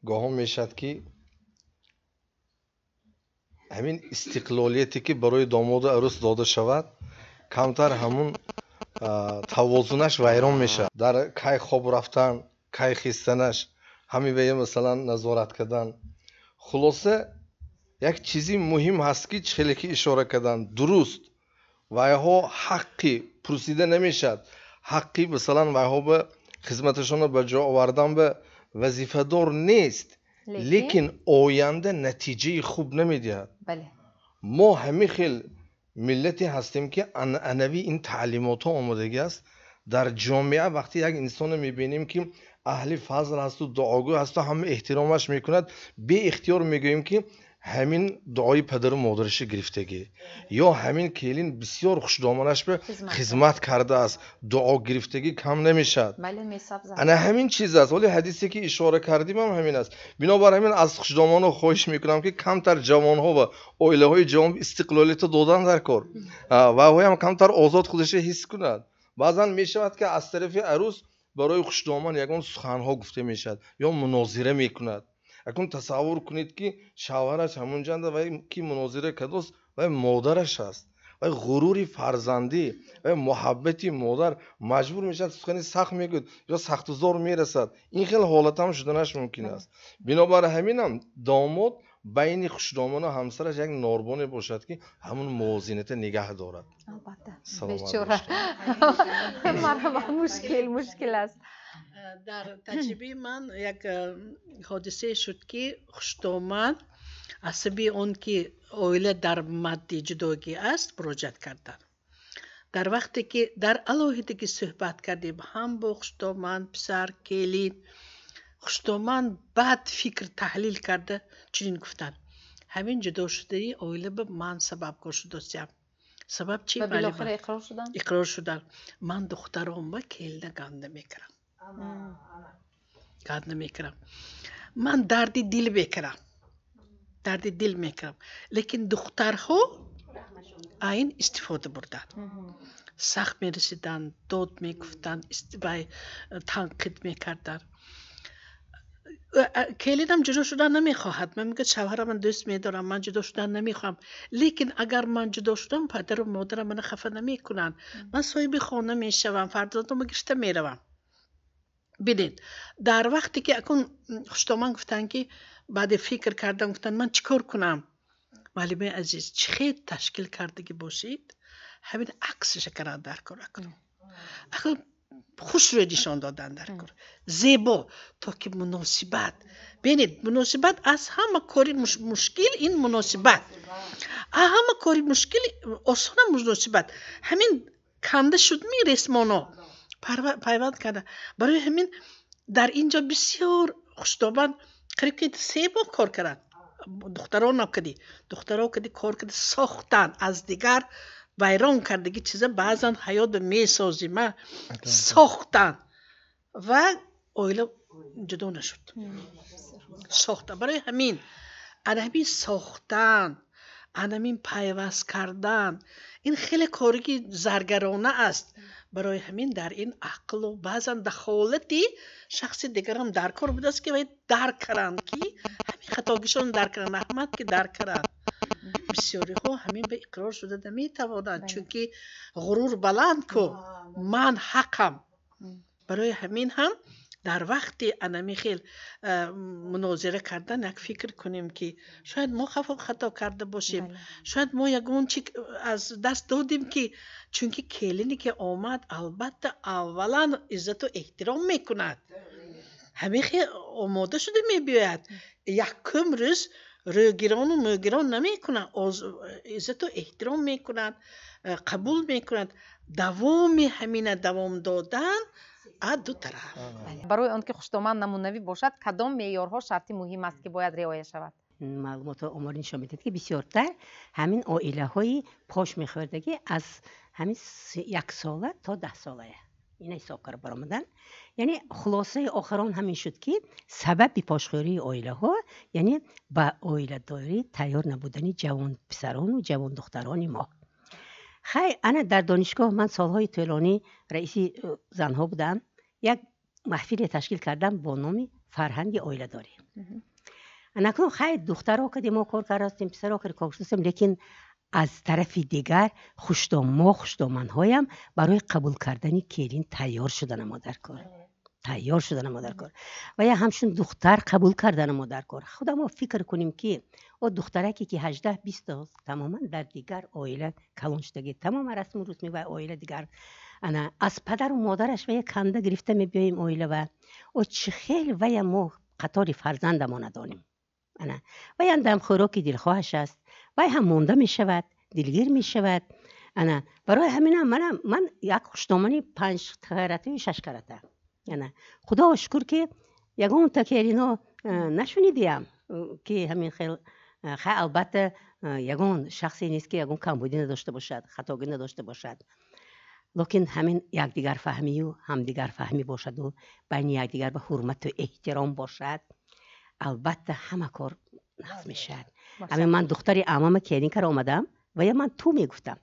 M: гоҳо мешад ки ҳамин истиқлолияте ки барои домоду арӯс дода шавад, камтар ҳамун тавозунаш вайрон мешавад. дар кай хоб рафтан, кай хистанаш, ҳамин вая масалан назорат кардан. хулоса як чизи муҳим ҳаст ки хеле ки ишора кардан, дуруст вайҳо ҳаққи пурсида намешад, ҳаққи масалан вайҳо ба хизматашонро ба ҷо овардан ба вазифадор нест, лекин оянда натиҷаи хуб намедиҳад. мо ҳамин хел миллате ҳастем ки анъанавӣ ин таълимотҳо омодагӣ аст. дар ҷомеа вақте як инсоне мебинем ки аҳли фазл ҳасту, дуогӯ ҳасту, ҳама эҳтиромаш мекунад, беихтиёр мегӯем ки ҳамин дуои падару модараши гирифтагӣ ё ҳамин келин бисёр хушдоманаш ба хизмат кардааст, дуо гирифтагӣ кам намешавад. ана ҳамин чиз аст. оли ҳадисе ки ишора кардим ҳам ҳамин аст. бинобар ҳамин аз хушдомонҳо хоҳиш мекунам ки камтар ҷавонҳо ва оилаҳои ҷавон истиқлолиятро додан дар кор ва ҳоям камтар озод худаша ҳис кунад. баъзан мешавад ки аз тарафи арӯс барои хушдоман ягон суханҳо гуфта мешавад ё мунозира мекунад. акун тасаввур кунед ки шавҳараш ҳамунҷанда вай ки мунозира кадост вай модараш аст. вай ғурури фарзандӣ вай муҳаббати модар маҷбур мешавад сухани сахт мегӯяд ё сахтузор мерасад. ин хел ҳолатам шуданаш мумкин аст. бинобар ҳаминам домод байни хушдоману ҳамсараш як норбоне бошад ки ҳамун мувозината нигоҳ дорад.
A: бечора. марҳама мушкил аст.
I: дар таҷрибаи ман як ҳодисае шуд ки хушдоман асаби он ки оила дар мадди ҷудогӣ аст муроҷиат карданд. дар вақте ки дар алоҳидагӣ суҳбат кардем ҳам бо хушдоман, писар, келин, хушдоман баъд фикр таҳлил карда чунин гуфтанд: ҳамин ҷудошудаи оила ба ман сабабгор шудасям. сабаб чи? иқрор шудан. ман духтаром ба келина ганда мекунам. ганда мекунам. ман дарди дил мекунам. درد دل میکنم لیکن دخترها این استفاده بردن سخت میرسیدن داد میگفتن تنقید میکردن کلین هم جدا شدن نمیخواهد من میگه شوهرم من دوست میدارم من جدا شدن نمیخوام لیکن اگر من جدا شدم پدر و مادرم من خفه نمیکنن من صاحب خانه میشوم فرزندم گشته میروم ببینید در وقتی که اکن خوشتومان گفتن که بعد فکر کردم گفتن من چیکار کنم معلم عزیز چه خیلی تشکیل کردگی باشید همین عکسش کردن در کار کنم اکن خوش روی نشان دادن در کار زیبا تا که مناسبت ببینید مناسبت از همه کاری مشکل این مناسبت همه کاری مشکل آسان مناسبت همین کنده شد می رسمانا پیوند کرده برای همین در اینجا بسیار خوشتابان قریب که 3 بار کار کردن دختران نکدی دختران کدی کار کردی ساختن از دیگر ویران کردگی چیزا بعضا حیات می سازیم ساختن و اویلا جدا نشد ساختن برای همین همین ساختن همین پیوست کردن این خیلی کاری زرگرانه است برای همین در این عقل و بعضا دخالتی شخص دیگر هم در کار بوده است که باید درک کردند که همین خطاگیشون درک کردند احمد که درک کردند بسیاری ها همین به اقرار شده نمیتوانند چون که غرور بلند کو من حقم برای همین هم در وقتی انمی خیل مناظره کردن یک فکر کنیم که شاید ما خطا کرده باشیم شاید ما یکون چی از دست دادیم که چون که کلینی که آمد البته اولا عزت و احترام میکند همین خیل آماده شده میباید یکم روز روگیران و موگیران نمیکنند عزت و احترام میکنند قبول میکنند دوام همین دوام دادن دو طرف
A: برای آنکه خوشتومن نمونوی باشد کدام معیارها شرطی مهم است که باید رعایت شود
R: معلومات آماری نشان میدهد که بسیارتر همین عائله های پاش میخوردگی از همین 1 ساله تا 10 ساله این حساب کرده برآمدن یعنی خلاصه آخران همین شد که سبب پاشخوری عائله ها یعنی با عائله داری تیار نبودنی جوان پسران و جوان دختران ما خیلی انا در دانشگاه من سالهای طولانی رئیس زنها بودم یک محفل تشکیل کردم با نام فرهنگ عائله داری انا خیلی دخترها که ما کار کردیم پسرها که کار کردیم لیکن از طرف دیگر خوشتومن هایم برای قبول کردن کلین تیار شدن ما در کار و یا همشون دختر قبول کردن ما در کار خدا ما فکر کنیم که او دخترکی که 18-20 تماما در دیگر عائله کلان شدگی تمام رسم و رسمی و عائله دیگر انا از پدر و مادرش و یک کنده گرفته می بیاییم عائله و او چه خیلی و یا ما قطار فرزند ما ندانیم انا و یا اندم خوراکی دلخواهش است و هم مونده می شود دلگیر می شود انا برای همین من یک خوشتومنی 5 کرته 6 کرته یعنی خدا شکر که یگان تکیرینا نشونیدیم که همین خیلی البته یگان شخصی نیست که یگان کمبودی نداشته باشد خطاگی نداشته باشد لیکن همین یکدیگر فهمی و همدیگر فهمی باشد و بین یکدیگر به حرمت و احترام باشد البته همه کار نقض میشد همین من دختری عمام کلینکر آمدم و یا من تو میگفتم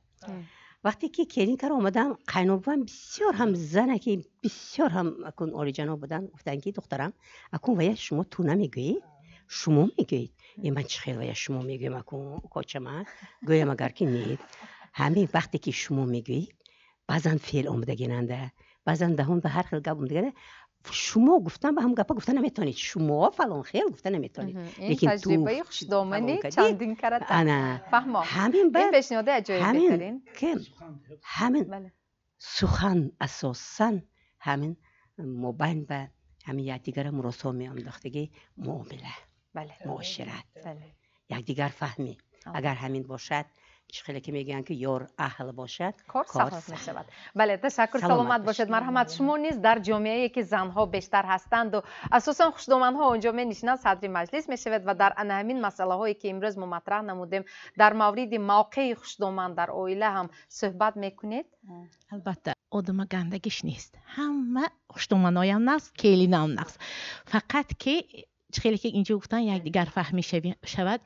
R: وقتی که کلینکر آمدم قینوبم بسیار هم زنه که بسیار هم اکن اوریجینال بودن گفتن که دخترم اکن و یا شما تو نمیگویی شما میگویید من چه خیلی و یا شما میگویم اکن کوچه من گویم اگر که نید همین وقتی که شما میگویید بعضا فعل آمده ننده بعضا دهون به هر خیلی گپ آمده شما گفتن به هم گپا گفتن نمیتونید شما فلان خیر گفتن نمیتونید
A: این تجربه خوشدامنی چندین کرده
R: انا
A: همین این پیشنهاد عجایب بهترین
R: که همین سخن اساسا همین مبین به همین یکدیگر مراسم انداختگی معامله معاشرت یکدیگر فهمی اگر همین باشد خیلی که میگن که یار اهل باشد
A: کار سخت میشود بله تشکر سلامت باشید مرحمت شما نیز در جامعه‌ای که زنها بیشتر هستند و اساسا خوشدامن‌ها اونجا می‌نشینند صدر مجلس میشود و در همین مسائلی که امروز ما مطرح نمودیم در مورد موقع خوشدامن در عائله هم صحبت میکنید
O: البته آدم گندگیش نیست همه خوشدامنای هم نقص کلین هم نقص فقط که
S: خیلی که اینجا گفتن یکدیگر فهمی شود.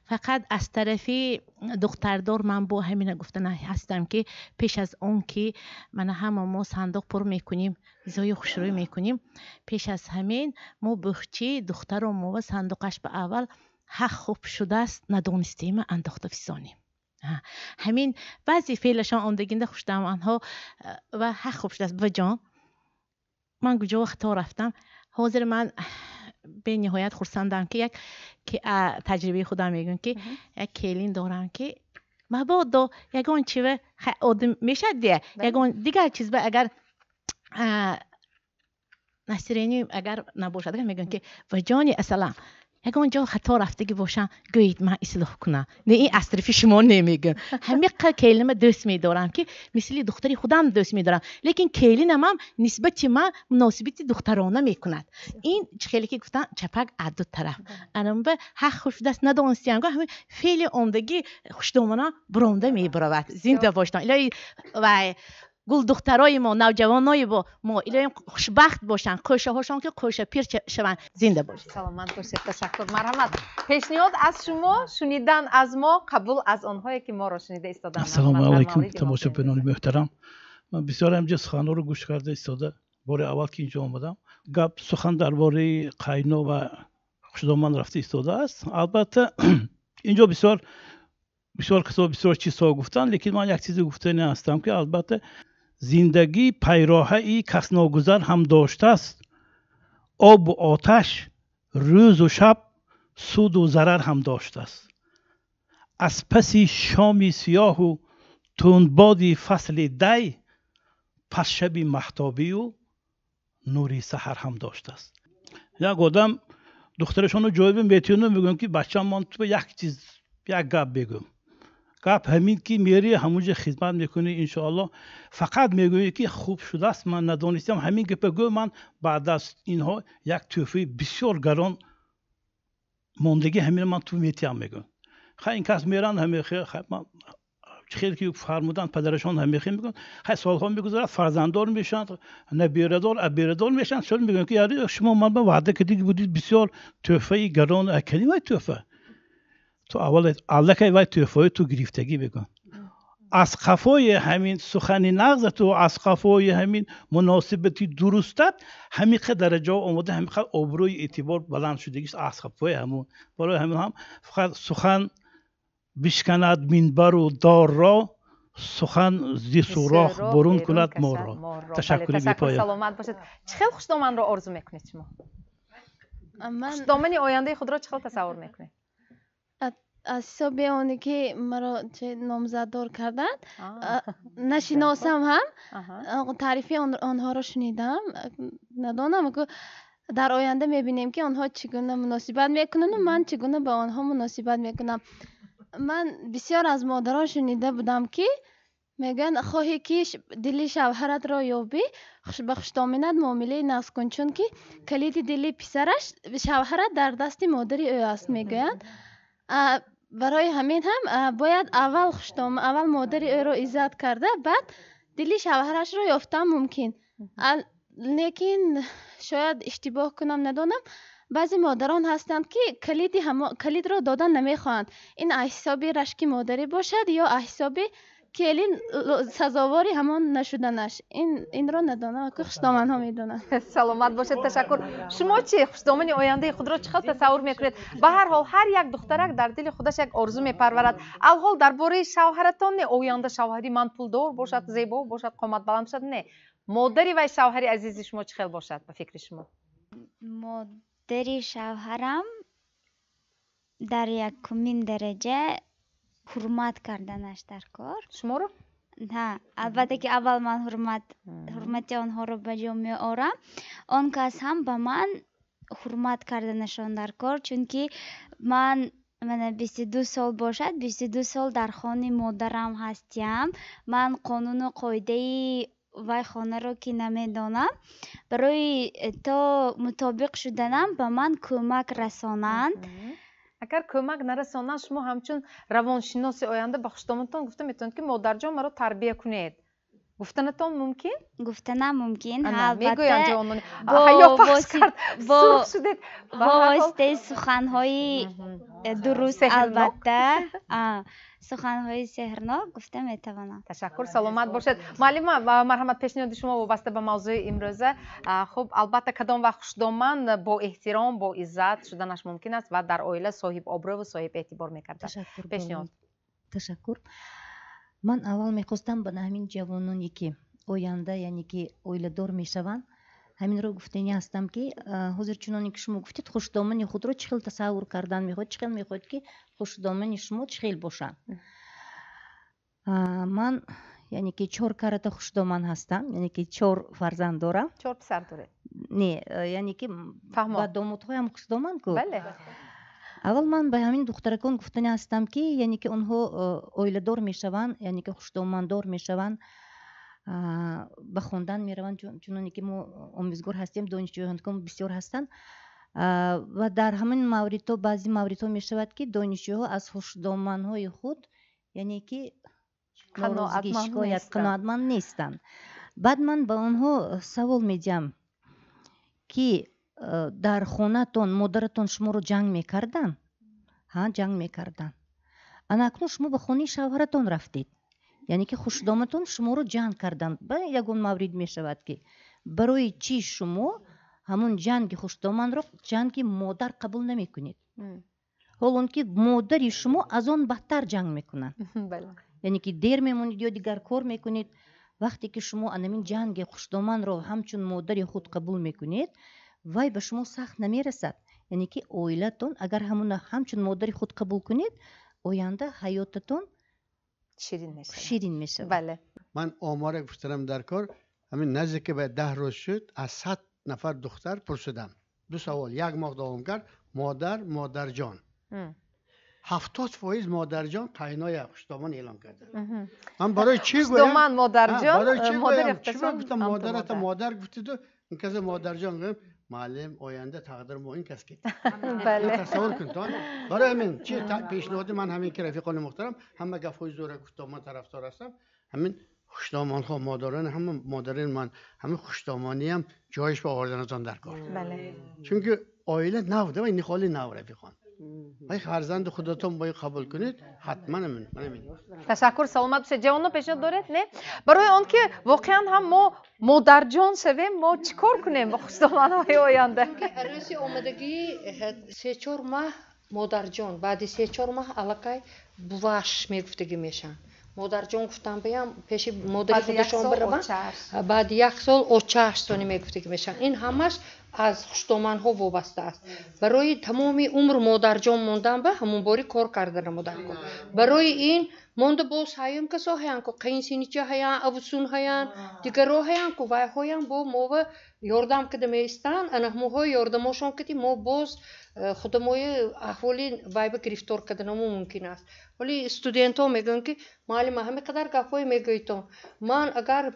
S: فقط از طرفی دختردار من با همین گفتن هستم که پیش از اون که من ما صندوق پر میکنیم زای خوشروی میکنیم، پیش از همین ما بخچه دختر و ما صندوقش به اول حق خوب شده است ندانستیم انداخته فیسانیم. همین بعضی فعلشان آمدگینده خوشدام ها و حق خوب شده است. و جان من کجا وقتا رفتم حاضر من به نهایت خرسندم که که تجربه خودم میگم که یک کلین دارم که مبادا یگان چیه آدم میشه دیگه یگان دیگر چیز به اگر نصرینی اگر نباشد میگن که و جانی اصلا یگان جا خطا رفتگی باشم گویید من اصلاح کنم. نه این از طرف شما نمیگم، همه کلمه دوست میدارم که مثل دختری خودم دوست میدارم، لیکن کلینم هم نسبت من مناسبت دخترانه میکند. این خیلی که گفتن چپک از دو طرف انم به حق خوش دست ندانستیم گاه همین فعل عمدگی خوشدامانه برنده میبرود. زنده باشن الهی و گل دخترای ما نوجوانای ما الهی خوشبخت باشن، کوشه هاشون که کوشه پیر شون. زنده باشید.
A: سلامت باشید. تشکر. مرحمت. پیشنهاد از شما شنیدن از ما، قبول از آنهایی که ما را شنیده ایستادن.
T: السلام علیکم تماشاچیان محترم. من بسیار امروز سخنان رو گوش کرده ایستاده. بار اول که اینجا آمدم گپ سخن درباره قینو و خوشدامان رفته ایستاده است. البته اینجا بسیار کسا بسیار چیزها گفتن، لیکن من یک چیزی گفتنی هستم که البته زندگی پیراهه‌ای کس ناگذر هم داشته است. آب و آتش، روز و شب، سود و ضرر هم داشته است. از پسی شامی سیاه و تندبادی فصل دی، پس شبی مهتابی و نوری سحر هم داشته است. یک آدم دخترشون رو جای میتونه میگن که بچه من تو یک گپ بگم. گپ همین که میری همونجا خدمت میکنی انشاءالله. فقط میگویی که خوب شده است من ندانستم. همین که بگو من بعد از اینها یک توفی بسیار گران موندگی همین من تو میتیم میگم. خیلی این کس میرن همه خیلی که فرمودن پدرشان همه خیلی میگن خیلی سالها میگذارد فرزنددار میشن، نبیردار ابیردار میشن. شد میگن که یاری شما من به وعده کردید بودید بسیار توفی گران اکنی وای توفه تو اول الله که وای توفای تو گرفتگی بگن. از قفای همین سخنی نغزت و از قفای همین مناسبتی درستت همین درجه آمده، همین آبروی اعتبار بلند شدگیش از قفای همون. برای همین هم فقط سخن بشکند منبر و دار را، سخن زی سوراخ برون کند مار را. تشکر بی‌پایان.
A: سلامت باشید. چه خوشدامن را آرزو میکنید شما؟ خوشدامن آینده خود را چه تصور میکنید؟
Q: از حساب اونی که مرا چه نامزددار کردن نشناسم هم تعریف آنها را شنیدم. ندانم که در آینده میبینیم که آنها چگونه مناسبت میکنن و من چگونه به آنها مناسبت میکنم. من بسیار از مادران شنیده بودم که میگن خواهی که دل شوهرت را یابی به خوشدامنت معامله نقض کن، چون که کلید دل پسرش شوهرت در دست مادری او است. میگویند برای همین هم باید اول مادری او را عزت کرده بعد دل شوهرش را یافتن ممکن. لیکن شاید اشتباه کنم ندانم، بعضی مادران هستند که کلید را دادن نمیخواهند. این حساب رشک مادری باشد یا حساب کلین سزاواری همان نشدنش. این را ندانم که خوشدامن ها میدونن.
A: سلامت باشید. تشکر. شما چی خوشدامن آینده خود را چقدر تصور میکنید؟ به هر حال هر یک دخترک در دل خودش یک آرزو میپرورد. الحال درباره شوهرتان نه آینده شوهری من پولدار باشد، زیبا باشد، قامت بلند باشد، نه مادری و شوهری عزیز شما چه خیلی باشد به فکر شما؟
U: مادری شوهرم در یکمین درجه حرمت کردنش در کار.
A: شما رو؟
U: نه البته که اول من حرمت آنها رو به جا می آورم. آن کس هم به من حرمت کردنشان در کار، چون که من 22 سال باشد 22 سال در خانه مادرم هستیم. من قانون و قاعده وای خانه رو که نمیدانم، برای تا مطابق شدنم به من کمک رسانند.
A: اگر کمک نرسانند شما همچون روانشناس آینده به خوشدامنتان گفته میتونید که مادر جان مرا تربیه کنید. گفتنتون ممکن؟
U: گفتنم ممکن
A: میگویم جوانان
U: با واسطه سخنهای درست البته سخنهای سحرناک گفته میتوانم.
A: تشکر سلامت باشد. معلم مرحمت پیشنهاد شما وابسته به موضوع امروزه. خب البته کدام وقت خشدامند با احترام با عزت شدنش ممکن است و در عائله صاحب آبرو و صاحب اعتبار میکرد. پیشنهاد.
B: تشکر. من اول میخواستم به همین جوانانی که آینده یعنی که اویله‌دار میشوند همین رو گفتنی هستم که حضور چنانی که شما گفتید خوشدامنی خود رو چخیل تصور کردن میخواد چخیل میخواد که خوشدامنی شما چخیل باشن. من یعنی که 4 کرده خوشدامن هستم یعنی که 4 فرزند دارم.
A: 4 پسر داره؟
B: نه یعنی که با دامادهایم خوشدامن کو.
A: بله.
B: اول من به همین دخترکان گفتنی هستم که یعنی که اونها اویله‌دار میشوند یعنی که خوشدامندار میشوند به خوندن میروند چون که ما آموزگار هستیم دانشجویان بسیار هستند و در همین موردها بعضی موردها میشود که دانشجوها از خوشدامنهای خود یعنی که قناعتمند نیستند. بعد من به آنها سوال میدم که در خانه‌تان مادرتان شما رو جنگ میکردن؟ ها جنگ میکردن. انا اکنون شما به خانه شوهرتان رفتید یعنی که خوشدامتون شما رو جنگ کردن. به یگون مورد می شود که برای چی شما همون جنگ خوشدامن رو جنگ مادر قبول نمی کنید حالان که مادری شما از آن بدتر جنگ میکنن. یعنی که دیر میمونید یا دیگر کار میکنید. وقتی که شما همین جنگ خوشدامن رو همچون مادری خود قبول میکنید وای به شما سخت نمیرسد. یعنی که اویلتون اگر همچون مادری خود قبول کنید آینده حیاتتون شیرین میشه.
A: بله.
P: من آمار گفتم در کار همین نزدیک به 10 روز شد از 100 نفر دختر پرسیدم 2 سوال 1 ماه دوام کرد مادر جان 70% مادر جان قینای خوشدامن اعلام کرده. من برای چی گویم
A: خوشدامن مادر جان
P: برای چی
A: مادر
P: گفتم گفتم مادرت مادر گفتید این کس مادر جان گفتم معلم آینده تقدیر ما این کس که
A: بله
P: تصور کن تو برای همین چی پیشنهاد من همین که رفیقان محترم همه گفای زوره گفتم من طرفدار هستم همین خوشدامان ها مادران همه مادرین من همین خوشدامانی هم جایش به آوردنتان در کار.
A: بله.
P: چون که عائله نو ده و این خالی نو رفیقان وای فرزند خودتون باید قبول کنید حتما من
A: تشکر سلامت باشید. جوانان پیشنهاد دارید؟ نه برای آن که واقعا هم ما مادر جان شویم ما چیکار کنیم با خوشدامن‌های آینده؟
K: رئیس آمدگی 3-4 ماه مادر جان بعد 3-4 ماه علاقه بواش میگفتگی میشن. مادر جان گفتم بیام پیش مادر خودشون برم بعد 1 سال و 4 سال میگفتگی میشن. این همش از خوشدامن ها وابسته است. برای تمامی عمر مادر جان موندن به همون باری کار کردن مادر کن. برای این مونده باز هایم کسا هیان که قینسینیچه هیان افسون هیان دیگر رو هیان که وای هایم با ما یاردم کده میستن انه های یاردماشون کدی ما باز خودموی احوالی وای به گرفتار کردنمون ممکن است. ولی استودنت ها میگن که معلم همه قدر گفای میگویتم من اگر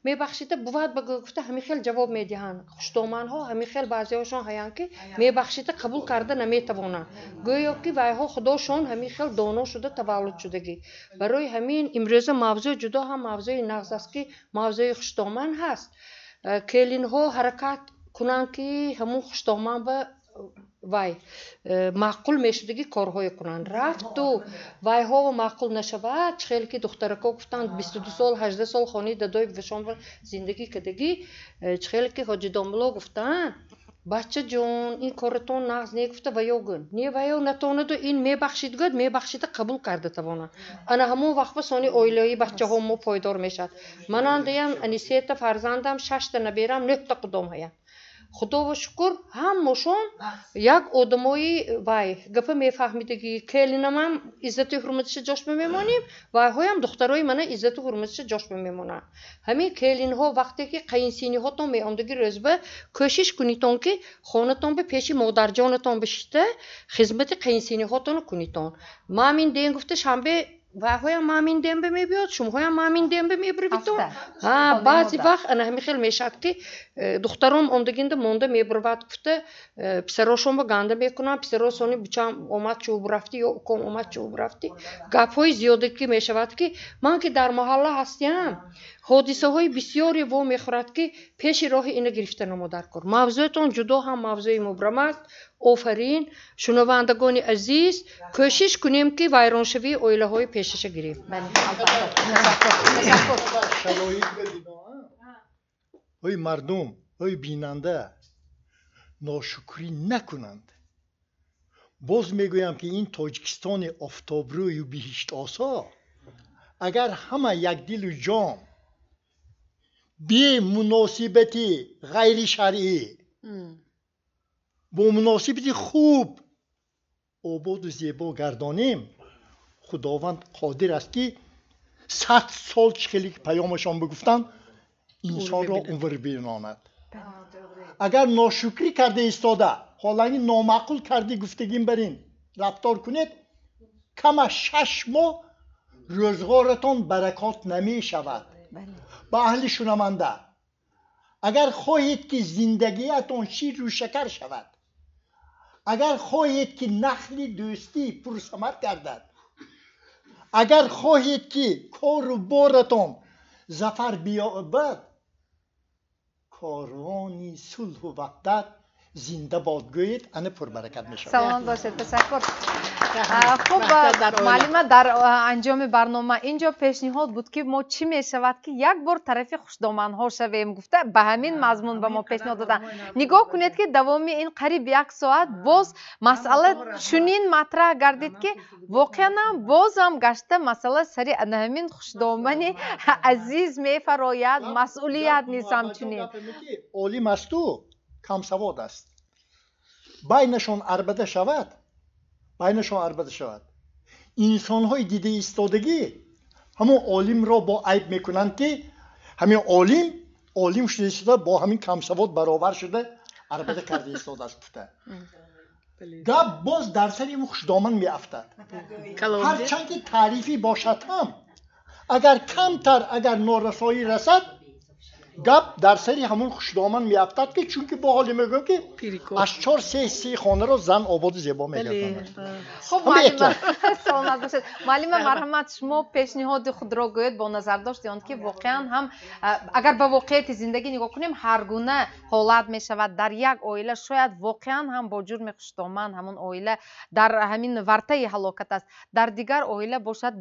K: میبخشیده بود بگفته همین خیلی جواب میدهن. خوشدامن ها همین خیلی بعضیاشون هیان که میبخشیده قبول کرده نمیتوانن گویا که وای ها خداشون همین خیلی دانا شده تولد شدگی. برای همین امروز موضوع جدا هم موضوع نغز است که موضوع خوشدامن هست. کلین ها حرکت کنن که همون خوشدامن به وای معقول میشدگی کارهای کنن رفت تو وای ها معقول نشود خیلی که دخترکا گفتند 22 سال 18 سال خانه دادای وشام زندگی کردگی خیلی که حاجی دامبلا گفتن بچه جون این کارتون نغز نگفته ویاگن نی ویاگ نتونه دو این میبخشید گد میبخشیده قبول کرده توانا انا همون وقت سانی اویلایی بچه ها ما پایدار میشد من اندیم انیسیت فرزندم 6 تا نبیرم 9 تا قدام هیم خدا و شکر همشون یک آدمایی وای گپ میفهمیدگی کلینم هم عزت و حرمتش جاش میمونیم و هم دخترای من عزت و حرمتش جاش میمونن. همین کلین ها وقتی که قینسینی هاتون میامدگی رزبه کوشش کنیتون که خانتون به پیش مادر جانتون بشیده خدمت قینسینی هاتون کنیتون. ما همین دین گفتش هم به و هایم همین دم به میبیاد شما هایم همین دم به میبری تو ها بعضی وقت انا همیخل میشکتی دخترم اومدگینده مونده میبرود گفته پسراشون با گنده میکنن پسراشونی بچم اومد چوب رفتی یا کم اومد چوب رفتی گپ‌های زیاده که میشود که من که در محله هستیم حادثه های بسیاری و میخورد که پیش راه اینو گرفته نمودار کن موضوعتون جدا هم موضوع مبرم است آفرین شنوندگان عزیز کوشش کنیم که ویرانشوی اویله های پیشش گیریم
L: ای مردم ای بیننده ناشکری نکنند باز میگویم که این تاجیکستان آفتابروی و بهشت آسا اگر همه یک دل و جان بی مناسبتی غیر شرعی با مناسبتی خوب آباد و زیبا گردانیم خداوند قادر است که 100 سال چخیلی که پیامشان بگفتن انسان را عمر بیناند اگر ناشکری کرده ایستاده حالا نامعقول کرده گفتگیم برین رفتار کنید کم 6 ماه روزگارتان برکات نمی شود با اهل شنونده اگر خواهید که زندگیتان شیر و شکر شود اگر خواهید که نخل دوستی پرثمر گردد اگر خواهید که کار و بارتان ظفر بیابد کاروانی صلح و وحدت زنده باد گویید انه پربرکت می شود
A: سلام باشید تشکر خب معلومه در انجام برنامه اینجا پیشنهاد بود که ما چی می شود که یک بار طرف خوشدامن ها شویم گفته به همین مضمون به ما پیشنهاد دادن نگاه کنید که دوامی این قریب 1 ساعت باز مسئله چنین مطرح گردید که واقعا باز هم گشته مسئله سری همین خوشدامن عزیز می فراید مسئولیت نیست همچنین
L: عالم است و کم سواد است بینشان عربده شود انسان های دیده ایستادگی همون عالم را با عیب میکنند که همین عالم شده ایستاده با همین کم سواد برابر شده عربده کرده ایستاده است گفته گپ باز در سر این خوشدامن میافتد هرچند که تعریفی باشد هم اگر کمتر اگر نارسایی رسد گپ در سری همون خوشدامن میافتد که چون که با حالی میگم که اشچار 3 خانه را زن آباد زیبا میگردند
A: خب معلم سلامت باشید معلم مرحمت شما پیشنهاد خود را گوید با نظر داشتید که واقعا هم اگر به واقعیت زندگی نگاه کنیم هر گونه حالت می شود در یک عائله شاید واقعا هم با جرم خوشدامن همون عائله در همین ورطه هلاکت است در دیگر عائله باشد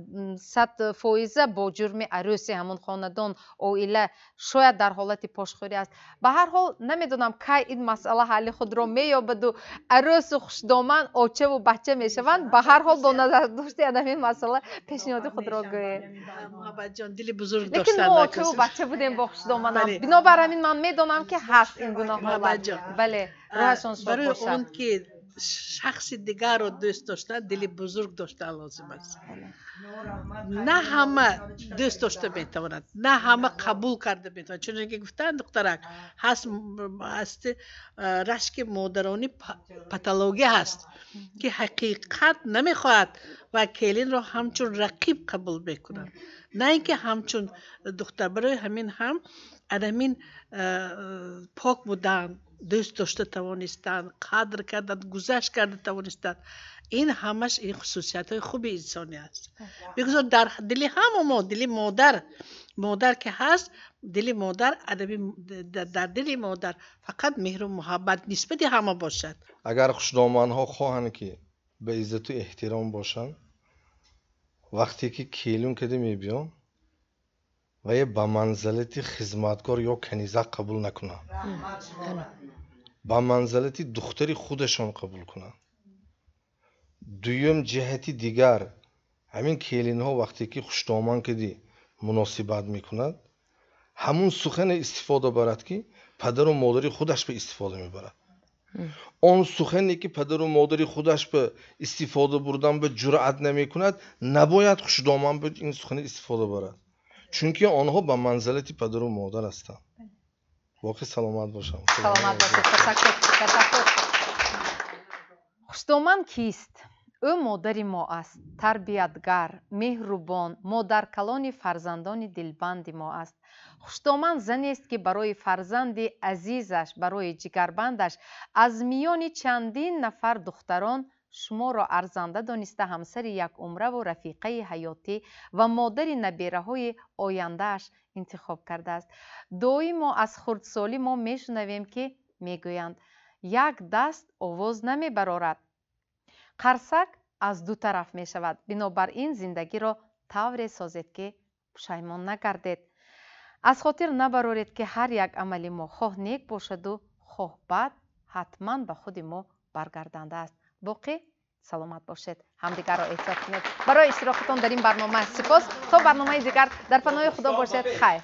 A: 100% با جرم عروسی همون خاندان عائله شاید در حالت پاشخوری است به هر حال نمیدونم که این مسئله حل خود را مییابد و عروس و خوشدامن آچه و بچه میشوند به هر حال با نظر داشتی این مسئله پیشنهاد خود را گویید
I: محبت جان دل بزرگ
A: داشتن لیکن ما آچه و بچه بودیم با خوشدامن بنابر همین من میدونم که هست این گناه بله راهشان صاف باشد
I: برای اون که شخص دیگر رو دوست داشتن دل بزرگ داشتن لازم است نه همه دوست داشته میتواند نه همه قبول کرده میتواند چون که گفتن دخترک هست رشک مادرانی پاتولوژی هست که حقیقت نمیخواهد و کلین رو همچون رقیب قبول میکنند نه اینکه همچون دختر برای همین هم ادمین پاک بودن دوست داشته توانستند قدر کردن گذشت کرده توانستند این همش این خصوصیت های خوب انسانی است بگذار در دل ما دل مادر که هست دل مادر در دل مادر فقط مهر و محبت نسبت همه باشد
M: اگر خوشدامن ها خواهند که به عزت و احترام باشند وقتی که کیلون کده میبیان و با منزلت خدمتگار یا کنیزه قبول نکنن با منزلت دختری خودشان قبول کنن دویم جهتی دیگر همین کیلین ها وقتی که خوشدامن کدی مناسبت میکند همون سخن استفاده برد که پدر و مادری خودش به استفاده میبرد آن سخنی که پدر و مادری خودش به استفاده بردن به جرأت نمیکند نباید خوشدامن به این سخن استفاده برد چون که آنها به منزلت پدر و مادر هستند واقعا سلامت باشم
A: سلامت باشید تشکر خوشدامن کیست ӯ модари мо аст, тарбиятгар, меҳрубон, модаркалони фарзандони дилбанди мо аст. хушдоманд занест ки барои фарзанди азизаш, барои ҷигарбандаш аз миёни чандин нафар духтарон шуморо арзанда дониста ҳамсари якумраву рафиқаи ҳаётӣ ва модари набераҳои ояндааш интихоб кардааст. доимо аз хурдсолӣ мо мешунавем ки мегӯянд як даст овоз намебарорад, қарсак аз ду тараф мешавад. бинобар ин зиндагиро тавре созед ки пушаймон нагардед. аз хотир набароред ки ҳар як амали мо хоҳ нек бошаду хоҳ бад ҳатман ба худи мо баргарданда аст. боқӣ саломат бошед, ҳамдигарро эҳтиёт кунед. барои иштирокатон дар ин барнома сипос. то барномаи дигар дар паноҳи худо бошед. хайр.